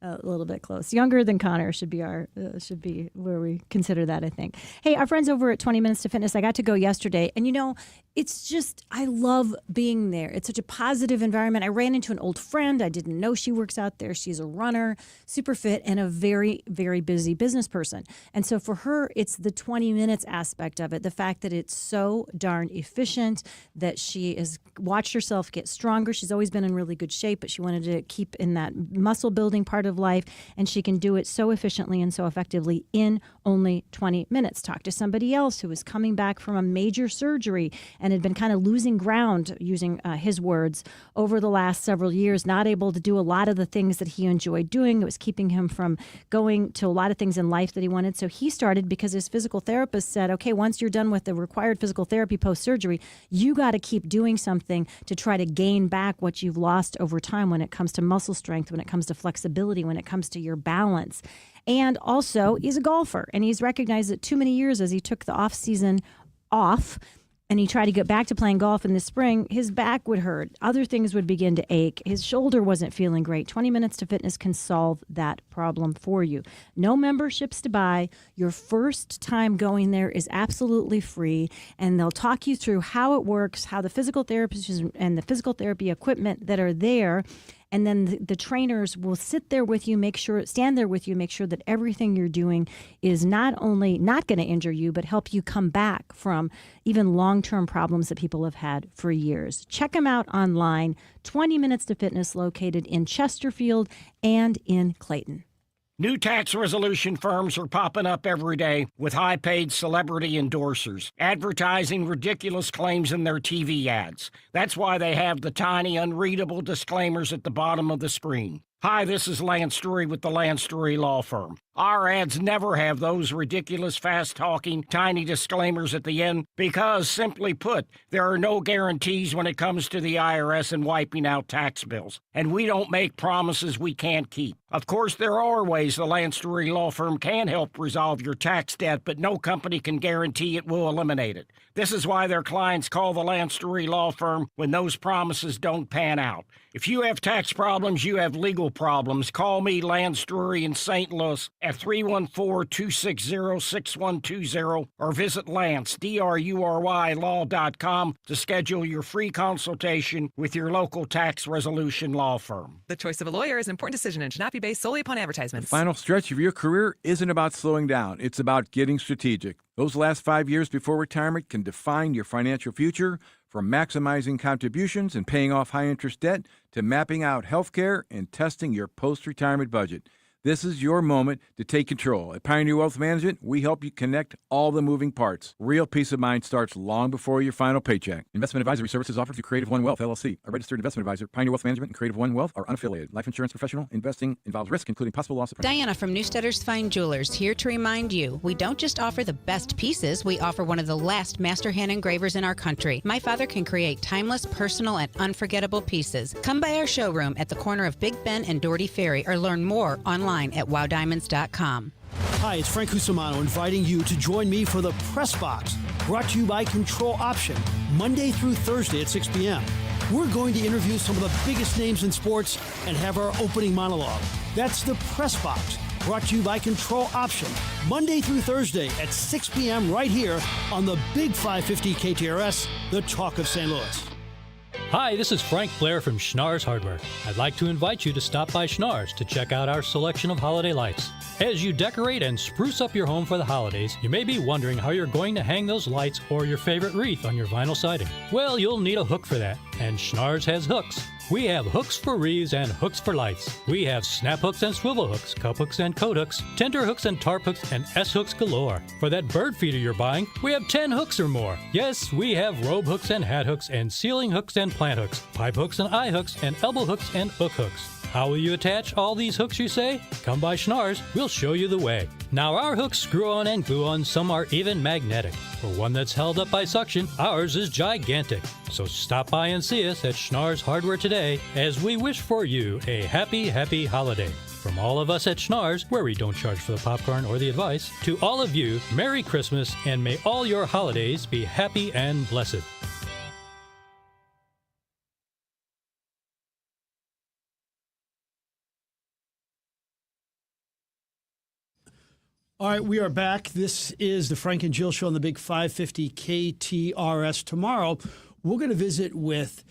A little bit close. Younger than Connor should be where we consider that, I think. Hey, our friends over at 20 Minutes to Fitness, I got to go yesterday, and it's just, I love being there. It's such a positive environment. I ran into an old friend. I didn't know she works out there. She's a runner, super fit, and a very, very busy business person. And so for her, it's the 20 minutes aspect of it, the fact that it's so darn efficient, that she has watched herself get stronger. She's always been in really good shape, but she wanted to keep in that muscle building part of life, and she can do it so efficiently and so effectively in only 20 minutes. Talk to somebody else who was coming back from a major surgery and had been kind of losing ground, using his words, over the last several years, not able to do a lot of the things that he enjoyed doing. It was keeping him from going to a lot of things in life that he wanted. So he started because his physical therapist said, okay, once you're done with the required physical therapy post-surgery, you got to keep doing something to try to gain back what you've lost over time when it comes to muscle strength, when it comes to flexibility, when it comes to your balance. And also, he's a golfer, and he's recognized that too many years as he took the off season off and he tried to get back to playing golf in the spring, his back would hurt. Other things would begin to ache. His shoulder wasn't feeling great. 20 Minutes to Fitness can solve that problem for you. No memberships to buy. Your first time going there is absolutely free, and they'll talk you through how it works, how the physical therapists and the physical therapy equipment that are there. And then the trainers will sit there with you, stand there with you, make sure that everything you're doing is not only not going to injure you, but help you come back from even long-term problems that people have had for years. Check them out online. 20 Minutes to Fitness, located in Chesterfield and in Clayton. New tax resolution firms are popping up every day with high-paid celebrity endorsers, advertising ridiculous claims in their TV ads. That's why they have the tiny, unreadable disclaimers at the bottom of the screen. Hi, this is Lance Drury with the Lance Drury Law Firm. Our ads never have those ridiculous, fast-talking, tiny disclaimers at the end because, simply put, there are no guarantees when it comes to the IRS and wiping out tax bills. And we don't make promises we can't keep. Of course, there are ways the Lance Drury Law Firm can help resolve your tax debt, but no company can guarantee it will eliminate it. This is why their clients call the Lance Drury Law Firm when those promises don't pan out. If you have tax problems, you have legal problems, call me, Lance Drury in St. Louis, at 314-260-6120 or visit Lance, D-R-U-R-Y, law.com to schedule your free consultation with your local tax resolution law firm. The choice of a lawyer is an important decision and should not be based solely upon advertisements. The final stretch of your career isn't about slowing down. It's about getting strategic. Those last 5 years before retirement can define your financial future, from maximizing contributions and paying off high-interest debt to mapping out health care and testing your post-retirement budget. This is your moment to take control. At Pioneer Wealth Management, we help you connect all the moving parts. Real peace of mind starts long before your final paycheck. Investment advisory services offered through Creative One Wealth, LLC, a registered investment advisor. Pioneer Wealth Management and Creative One Wealth are unaffiliated. Life insurance professional. Investing involves risk, including possible loss of principal. Diana from Newstetter's Fine Jewelers here to remind you, we don't just offer the best pieces, we offer one of the last master hand engravers in our country. My father can create timeless, personal, and unforgettable pieces. Come by our showroom at the corner of Big Ben and Doherty Ferry or learn more online at wowdiamonds.com. Hi, it's Frank Cusimano inviting you to join me for the Press Box, brought to you by Control Option, Monday through Thursday at 6 p.m. We're going to interview some of the biggest names in sports and have our opening monologue. That's the Press Box, brought to you by Control Option, Monday through Thursday at 6 p.m. right here on the Big 550 KTRS, the talk of St. Louis. Hi, this is Frank Blair from Schnarr's Hardware. I'd like to invite you to stop by Schnarr's to check out our selection of holiday lights. As you decorate and spruce up your home for the holidays, you may be wondering how you're going to hang those lights or your favorite wreath on your vinyl siding. Well, you'll need a hook for that, and Schnarr's has hooks. We have hooks for wreaths and hooks for lights. We have snap hooks and swivel hooks, cup hooks and coat hooks, tender hooks and tarp hooks, and S-hooks galore. For that bird feeder you're buying, we have 10 hooks or more. Yes, we have robe hooks and hat hooks and ceiling hooks and plant hooks, pipe hooks and eye hooks, and elbow hooks and hook hooks. How will you attach all these hooks, you say? Come by Schnarr's, we'll show you the way. Now, our hooks screw on and glue on, some are even magnetic. For one that's held up by suction, ours is gigantic. So stop by and see us at Schnarr's Hardware today as we wish for you a happy, happy holiday. From all of us at Schnarr's, where we don't charge for the popcorn or the advice, to all of you, Merry Christmas, and may all your holidays be happy and blessed. All right, we are back. This is the Frank and Jill Show on the Big 550 KTRS. Tomorrow, we're going to visit with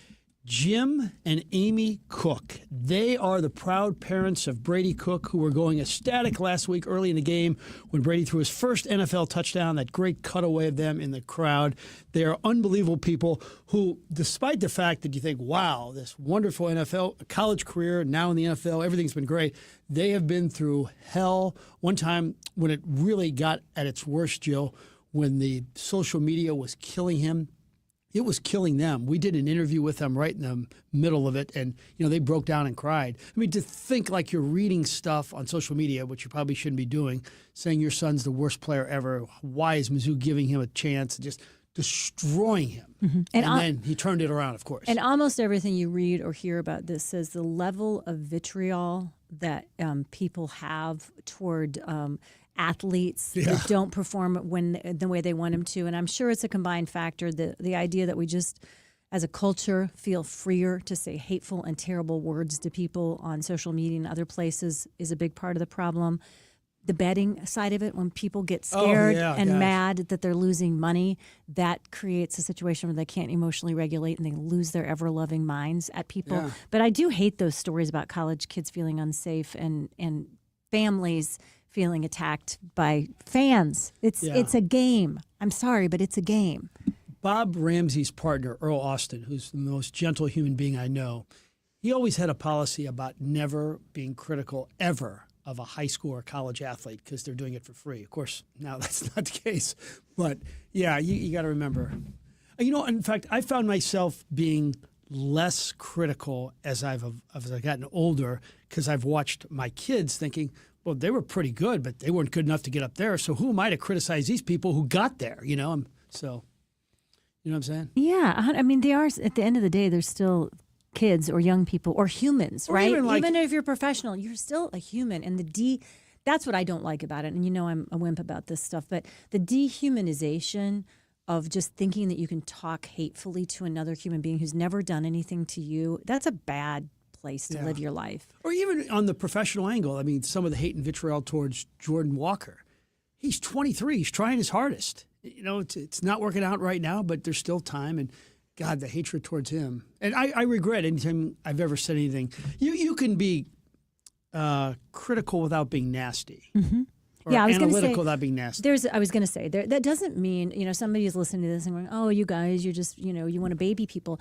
Jim and Amy Cook. They are the proud parents of Brady Cook, who were going ecstatic last week early in the game when Brady threw his first NFL touchdown, that great cutaway of them in the crowd. They are unbelievable people who, despite the fact that you think, wow, this wonderful NFL, college career, now in the NFL, everything's been great, they have been through hell. One time when it really got at its worst, Jill, when the social media was killing him, it was killing them. We did an interview with them right in the middle of it, and they broke down and cried. I mean, to think like you're reading stuff on social media, which you probably shouldn't be doing, saying your son's the worst player ever. Why is Mizzou giving him a chance? Just destroying him. Mm-hmm. And then he turned it around, of course. And almost everything you read or hear about this says the level of vitriol that people have toward athletes that don't perform the way they want them to. And I'm sure it's a combined factor, the idea that we just, as a culture, feel freer to say hateful and terrible words to people on social media and other places is a big part of the problem. The betting side of it, when people get scared mad that they're losing money, that creates a situation where they can't emotionally regulate and they lose their ever-loving minds at people. Yeah. But I do hate those stories about college kids feeling unsafe and families feeling attacked by fans. It's a game. I'm sorry, but it's a game. Bob Ramsey's partner, Earl Austin, who's the most gentle human being I know, he always had a policy about never being critical ever of a high school or college athlete because they're doing it for free. Of course, now that's not the case. But, yeah, you got to remember. In fact, I found myself being less critical as I've gotten older because I've watched my kids thinking, well, they were pretty good, but they weren't good enough to get up there. So who am I to criticize these people who got there? So, you know what I'm saying? Yeah. I mean, they are, at the end of the day, they're still kids or young people or humans, right? Even if you're professional, you're still a human. And that's what I don't like about it. And I'm a wimp about this stuff. But the dehumanization of just thinking that you can talk hatefully to another human being who's never done anything to you, that's a bad place to live your life. Or even on the professional angle, I mean, some of the hate and vitriol towards Jordan Walker. He's 23. He's trying his hardest. It's not working out right now, but there's still time. And God, the hatred towards him. And I regret anytime I've ever said anything. You can be critical without being nasty. Mm-hmm. Or analytical without being nasty. I was going to say, that doesn't mean, somebody is listening to this and going, oh, you guys, you're just, you want to baby people.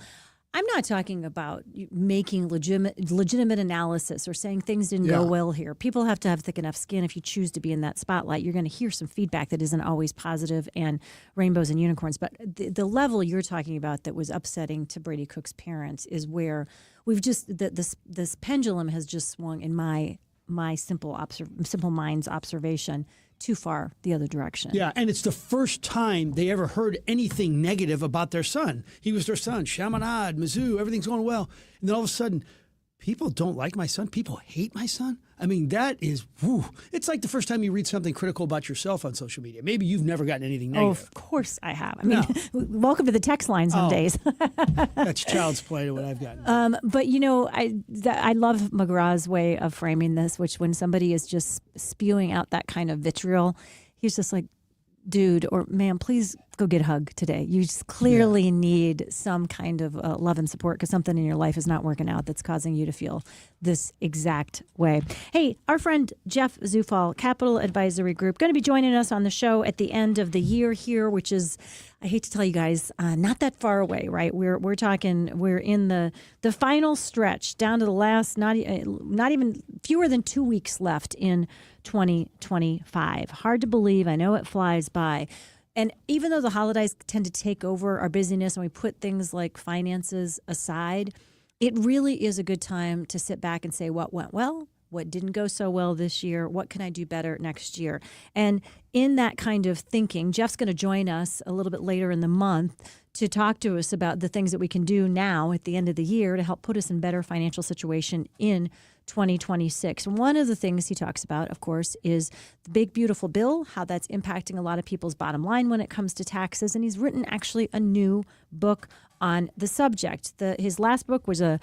I'm not talking about making legitimate analysis or saying things didn't go well here. People have to have thick enough skin. If you choose to be in that spotlight, you're going to hear some feedback that isn't always positive and rainbows and unicorns. But the level you're talking about that was upsetting to Brady Cook's parents is where we've just this pendulum has just swung in my simple mind's observation too far the other direction. Yeah, and it's the first time they ever heard anything negative about their son. He was their son, Chaminade, Mizzou, everything's going well. And then all of a sudden, people don't like my son? People hate my son? I mean, that is, it's like the first time you read something critical about yourself on social media. Maybe you've never gotten anything negative. Oh, of course I have. I mean, welcome to the text line some days. That's child's play to what I've gotten. But, I love McGraw's way of framing this, which when somebody is just spewing out that kind of vitriol, he's just like, dude or ma'am, please go get a hug today. You just clearly need some kind of love and support because something in your life is not working out that's causing you to feel this exact way. Hey, our friend Jeff Zufall, Capital Advisory Group, going to be joining us on the show at the end of the year here, which is, I hate to tell you guys, not that far away, right? We're in the final stretch, down to the last, not even fewer than 2 weeks left in 2025. Hard to believe. I know it flies by. And even though the holidays tend to take over our busyness and we put things like finances aside, it really is a good time to sit back and say what went well, what didn't go so well this year, what can I do better next year? And in that kind of thinking, Jeff's going to join us a little bit later in the month to talk to us about the things that we can do now at the end of the year to help put us in better financial situation in 2026. One of the things he talks about, of course, is the big, beautiful bill, how that's impacting a lot of people's bottom line when it comes to taxes. And he's written actually a new book on the subject. His last book was a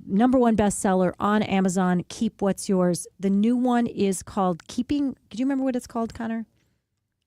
number one bestseller on Amazon, Keep What's Yours. The new one is called Keeping. Do you remember what it's called, Connor?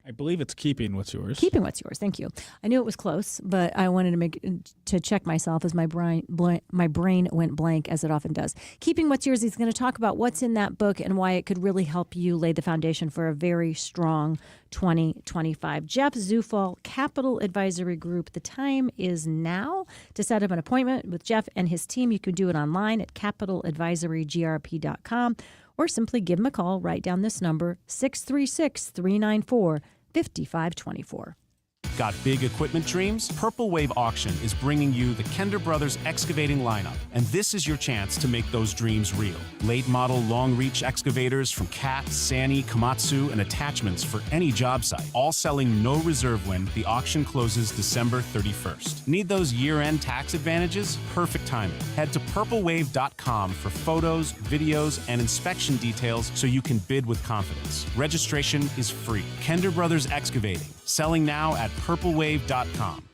I believe it's Keeping What's Yours. Keeping What's Yours. Thank you. I knew it was close, but I wanted to check myself as my brain went blank, as it often does. Keeping What's Yours, he's going to talk about what's in that book and why it could really help you lay the foundation for a very strong 2025. Jeff Zufall, Capital Advisory Group. The time is now to set up an appointment with Jeff and his team. You can do it online at capitaladvisorygrp.com or simply give him a call. Write down this number, 636-394-5524. Got big equipment dreams? Purple Wave Auction is bringing you the Kender Brothers excavating lineup, and this is your chance to make those dreams real. Late model long reach excavators from Cat, Sani, Komatsu, and attachments for any job site, all selling no reserve when the auction closes December 31st. Need those year-end tax advantages? Perfect timing. Head to purplewave.com for photos, videos, and inspection details so you can bid with confidence. Registration is free. Kender Brothers Excavating, selling now at purplewave.com.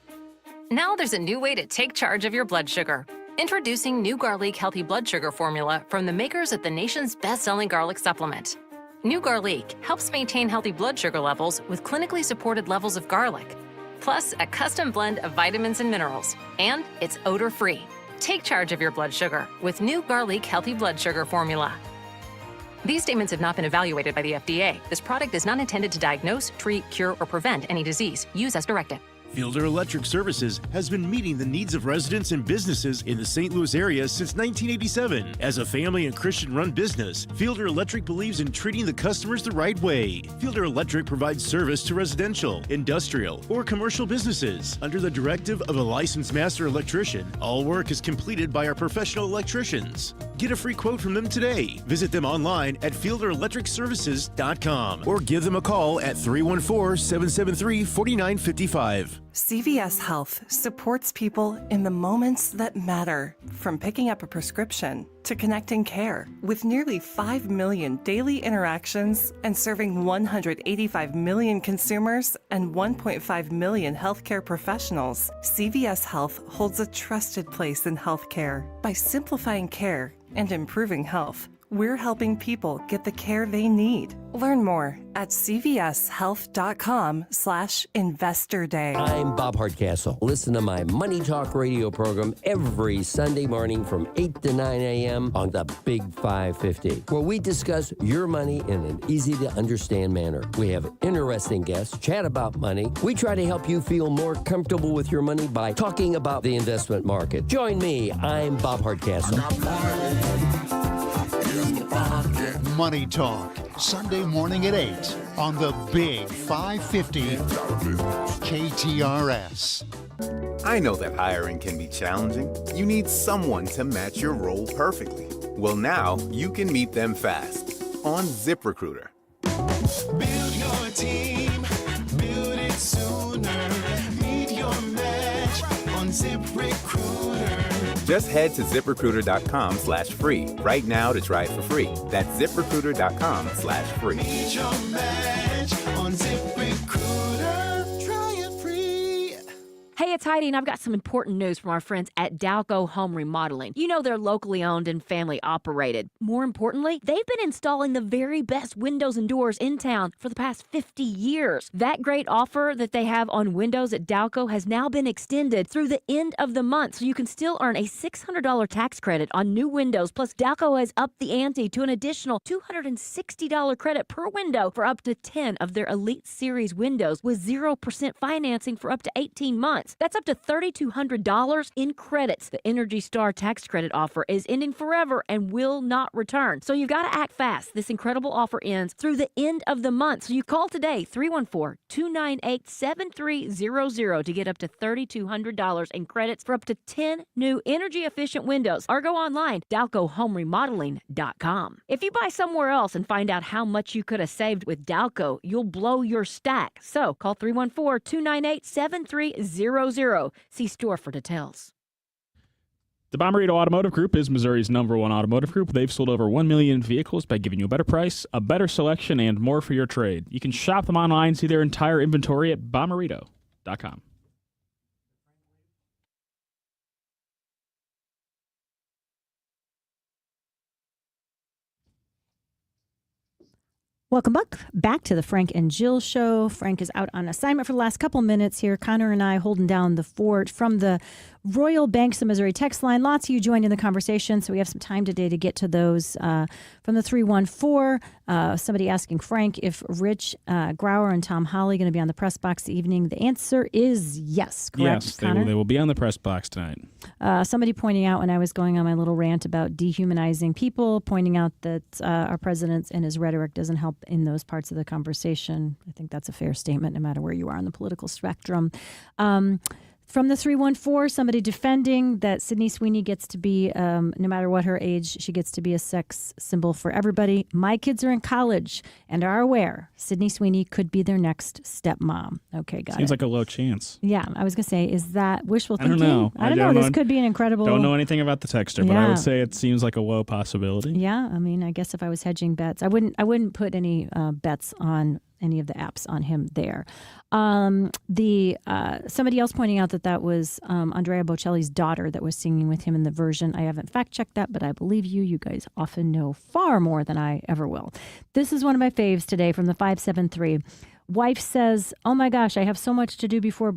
Now there's a new way to take charge of your blood sugar. Introducing new Garlic Healthy Blood Sugar Formula from the makers of the nation's best-selling garlic supplement. New Garlic helps maintain healthy blood sugar levels with clinically supported levels of garlic, plus a custom blend of vitamins and minerals, and it's odor-free. Take charge of your blood sugar with new Garlic Healthy Blood Sugar Formula. These statements have not been evaluated by the FDA. This product is not intended to diagnose, treat, cure, or prevent any disease. Use as directed. Fielder Electric Services has been meeting the needs of residents and businesses in the St. Louis area since 1987. As a family and Christian-run business, Fielder Electric believes in treating the customers the right way. Fielder Electric provides service to residential, industrial, or commercial businesses. Under the directive of a licensed master electrician, all work is completed by our professional electricians. Get a free quote from them today. Visit them online at fielderelectricservices.com or give them a call at 314-773-4955. CVS Health supports people in the moments that matter, from picking up a prescription to connecting care. With nearly 5 million daily interactions and serving 185 million consumers and 1.5 million healthcare professionals, CVS Health holds a trusted place in healthcare. By simplifying care and improving health, we're helping people get the care they need. Learn more at cvshealth.com/investor day. I'm Bob Hardcastle. Listen to my Money Talk radio program every Sunday morning from 8 to 9 a.m. on the Big 550, where we discuss your money in an easy-to-understand manner. We have interesting guests, chat about money. We try to help you feel more comfortable with your money by talking about the investment market. Join me. I'm Bob Hardcastle. Money Talk, Sunday morning at 8 on the Big 550 KTRS. I know that hiring can be challenging. You need someone to match your role perfectly. Well, now you can meet them fast on ZipRecruiter. Build your team, build it sooner. Meet your match on ZipRecruiter. Just head to ZipRecruiter.com/free right now to try it for free. That's ZipRecruiter.com/free. Meet your match on ZipRecruiter. Try it free. Hey, it's Heidi, and I've got some important news from our friends at Dalco Home Remodeling. You know they're locally owned and family operated. More importantly, they've been installing the very best windows and doors in town for the past 50 years. That great offer that they have on windows at Dalco has now been extended through the end of the month, so you can still earn a $600 tax credit on new windows. Plus, Dalco has upped the ante to an additional $260 credit per window for up to 10 of their Elite Series windows with 0% financing for up to 18 months. That's up to $3,200 in credits. The Energy Star tax credit offer is ending forever and will not return. So you've got to act fast. This incredible offer ends through the end of the month. So you call today, 314-298-7300 to get up to $3,200 in credits for up to 10 new energy-efficient windows. Or go online, DalcoHomeRemodeling.com. If you buy somewhere else and find out how much you could have saved with Dalco, you'll blow your stack. So call 314-298-7300. See store for details. The Bommarito Automotive Group is Missouri's #1 automotive group. They've sold over 1 million vehicles by giving you a better price, a better selection, and more for your trade. You can shop them online, see their entire inventory at bommarito.com. Welcome back to the Frank and Jill Show. Frank is out on assignment for the last couple minutes here. Connor and I holding down the fort from the Royal Banks of Missouri text line. Lots of you joined in the conversation, so we have some time today to get to those. From the 314, somebody asking Frank if Rich Grauer and Tom Holly going to be on the press box this evening. The answer is yes, correct, Yes, Connor? they will be on the press box tonight. Somebody pointing out when I was going on my little rant about dehumanizing people, pointing out that our president and his rhetoric doesn't help in those parts of the conversation. I think that's a fair statement no matter where you are on the political spectrum. From the 314, somebody defending that Sydney Sweeney gets to be, no matter what her age, she gets to be a sex symbol for everybody. My kids are in college and are aware Sydney Sweeney could be their next stepmom. Okay, got it. Seems like a low chance. Yeah, I was going to say, is that wishful I thinking? don't know. I don't know. This could be an incredible... Don't know anything about the texter, but I Yeah. would say it seems like a low possibility. Yeah, I mean, I guess if I was hedging bets, I wouldn't put any bets on any of the apps on him there. Somebody else pointing out that was Andrea Bocelli's daughter that was singing with him in the version. I haven't fact checked that, but I believe you. You guys often know far more than I ever will. This is one of my faves today from the 573. Wife says, "Oh my gosh, I have so much to do before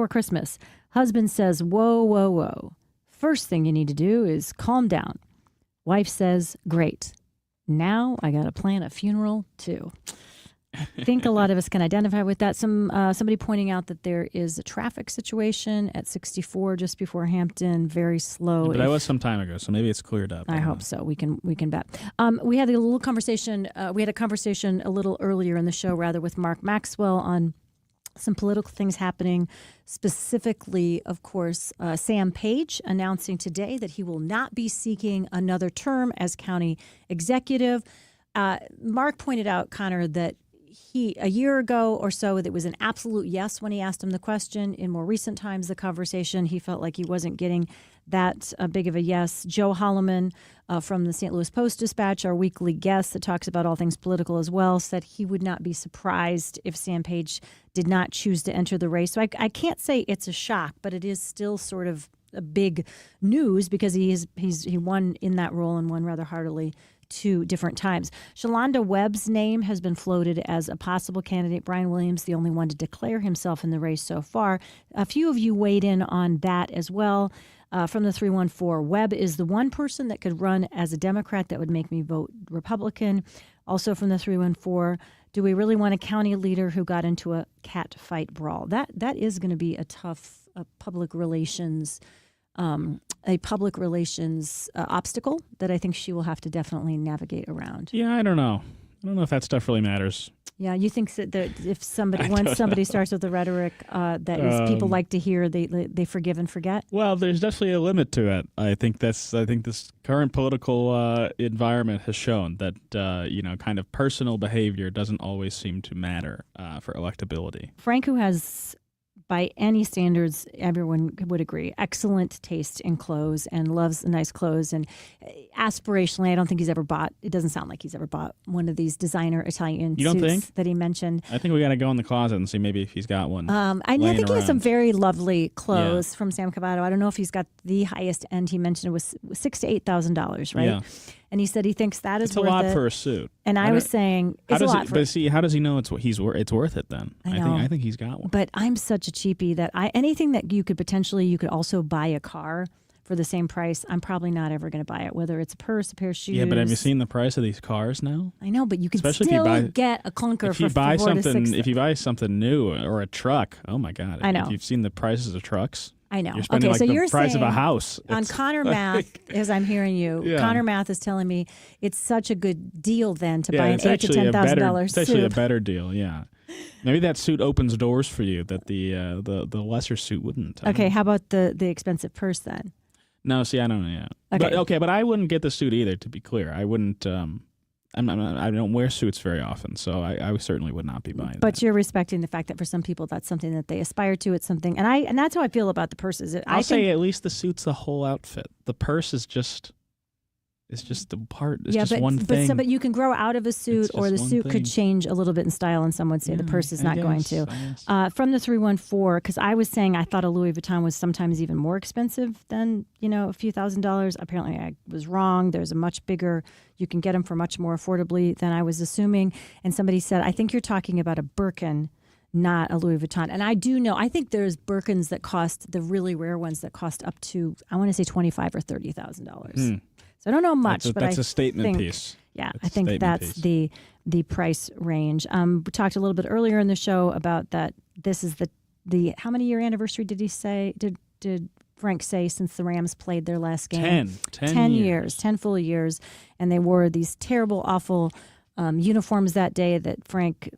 Christmas." Husband says, "Whoa, whoa, whoa. First thing you need to do is calm down." Wife says, "Great. Now I got to plan a funeral too." I think a lot of us can identify with that. Somebody pointing out that there is a traffic situation at 64 just before Hampton, very slow. But that was some time ago, so maybe it's cleared up. I hope so. We can bet. We had a little conversation. We had a conversation a little earlier in the show, rather, with Mark Maxwell on some political things happening. Specifically, of course, Sam Page announcing today that he will not be seeking another term as county executive. Mark pointed out, Connor, that a year ago or so, it was an absolute yes when he asked him the question. In more recent times, the conversation, he felt like he wasn't getting that big of a yes. Joe Holloman from the St. Louis Post-Dispatch, our weekly guest that talks about all things political as well, said he would not be surprised if Sam Page did not choose to enter the race. So I can't say it's a shock, but it is still sort of a big news because he won in that role and won rather heartily 2 different times. Shalonda Webb's name has been floated as a possible candidate. Brian Williams, the only one to declare himself in the race so far. A few of you weighed in on that as well. From the 314, Webb is the one person that could run as a Democrat that would make me vote Republican. Also from the 314, do we really want a county leader who got into a cat fight brawl? That is going to be a tough public relations obstacle that I think she will have to definitely navigate around. Yeah, I don't know. I don't know if that stuff really matters. Yeah, you think that if somebody starts with the rhetoric that is people like to hear, they forgive and forget? Well, there's definitely a limit to it. I think this current political environment has shown that kind of personal behavior doesn't always seem to matter for electability. Frank, who has, by any standards, everyone would agree, excellent taste in clothes and loves nice clothes. And aspirationally, I don't think he's ever bought, it doesn't sound like he's ever bought one of these designer Italian You don't suits think? that he mentioned. I think we got to go in the closet and see maybe if he's got one. I think he has some very lovely clothes from Sam Cavato. I don't know if he's got the highest end. He mentioned it was $6,000 to $8,000, right? Yeah. And he said he thinks that is it's worth a lot it. for a suit. And I was saying it's a lot for But see, how does he know it's worth it then? I know. I think he's got one. But I'm such a cheapie that anything that you could also buy a car for the same price, I'm probably not ever going to buy it, whether it's a purse, a pair of shoes. Yeah, but have you seen the price of these cars now? I know, but you can Especially still if you buy, get a clunker if for you buy $4,000 to something. If you buy something new or a truck, oh my God! I know. If you've seen the prices of trucks, I know. You're spending Okay, so the you're price of a saying house on It's Connor like- math, as I'm hearing you. Yeah. Connor math is telling me it's such a good deal then to buy an it's $8,000 to actually $10,000 It's actually a suit. better deal. Yeah, maybe that suit opens doors for you that the lesser suit wouldn't. I don't Okay, know. how about the expensive purse then? No, see, I don't know. Yeah. Okay. But I wouldn't get the suit either. To be clear, I wouldn't. I don't wear suits very often, so I certainly would not be buying. But you're respecting the fact that for some people that's something that they aspire to. It's something, and that's how I feel about the purses. I'll say at least the suit's the whole outfit. The purse is just It's just the part. It's just one thing. But you can grow out of a suit, or the suit could change a little bit in style, and some would say the purse is not going to. From the 314, because I was saying I thought a Louis Vuitton was sometimes even more expensive than, a few $1,000s. Apparently I was wrong. There's a much bigger, you can get them for much more affordably than I was assuming. And somebody said, I think you're talking about a Birkin, not a Louis Vuitton. And I think there's Birkins that cost, the really rare ones that cost up to, I want to say $25,000 or $30,000. So I don't know much, but that's I a statement think, piece. Yeah, I think that's the price range. We talked a little bit earlier in the show about that. This is the how many year anniversary did he say? Did Frank say since the Rams played their last game? 10 years, 10 full years, and they wore these terrible, awful uniforms that day that Frank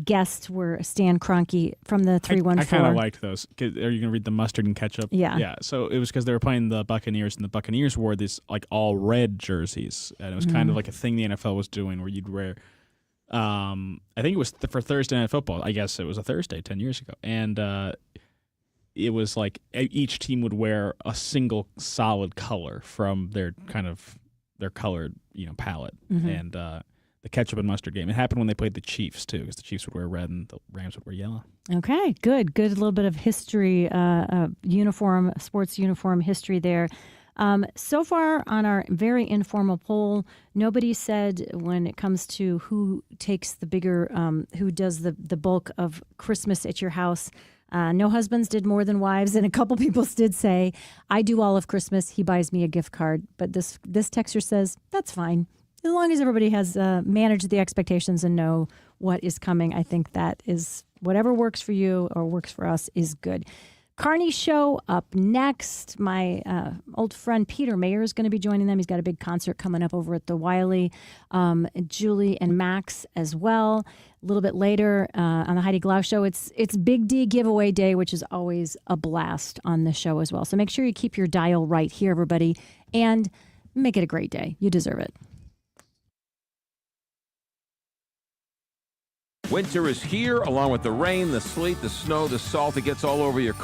guessed were Stan Kroenke from the 314. I kind of liked those. Are you going to read the mustard and ketchup? Yeah. Yeah. So it was because they were playing the Buccaneers, and the Buccaneers wore these like all red jerseys, and it was kind of like a thing the NFL was doing where you'd wear. I think it was for Thursday Night Football. I guess it was a Thursday 10 years ago, and it was like each team would wear a single solid color from their colored palette, and the ketchup and mustard game. It happened when they played the Chiefs, too, because the Chiefs would wear red and the Rams would wear yellow. Okay, good. A little bit of history, sports uniform history there. So far on our very informal poll, nobody said when it comes to who takes the bigger, who does the bulk of Christmas at your house. No husbands did more than wives, and a couple people did say, I do all of Christmas, he buys me a gift card. But this texter says, that's fine. As long as everybody has managed the expectations and know what is coming, I think that is whatever works for you or works for us is good. Carney Show up next. My old friend Peter Mayer is going to be joining them. He's got a big concert coming up over at the Wiley. Julie and Max as well. A little bit later on the Heidi Glau Show, it's Big D giveaway day, which is always a blast on the show as well. So make sure you keep your dial right here, everybody, and make it a great day. You deserve it. Winter is here, along with the rain, the sleet, the snow, the salt that gets all over your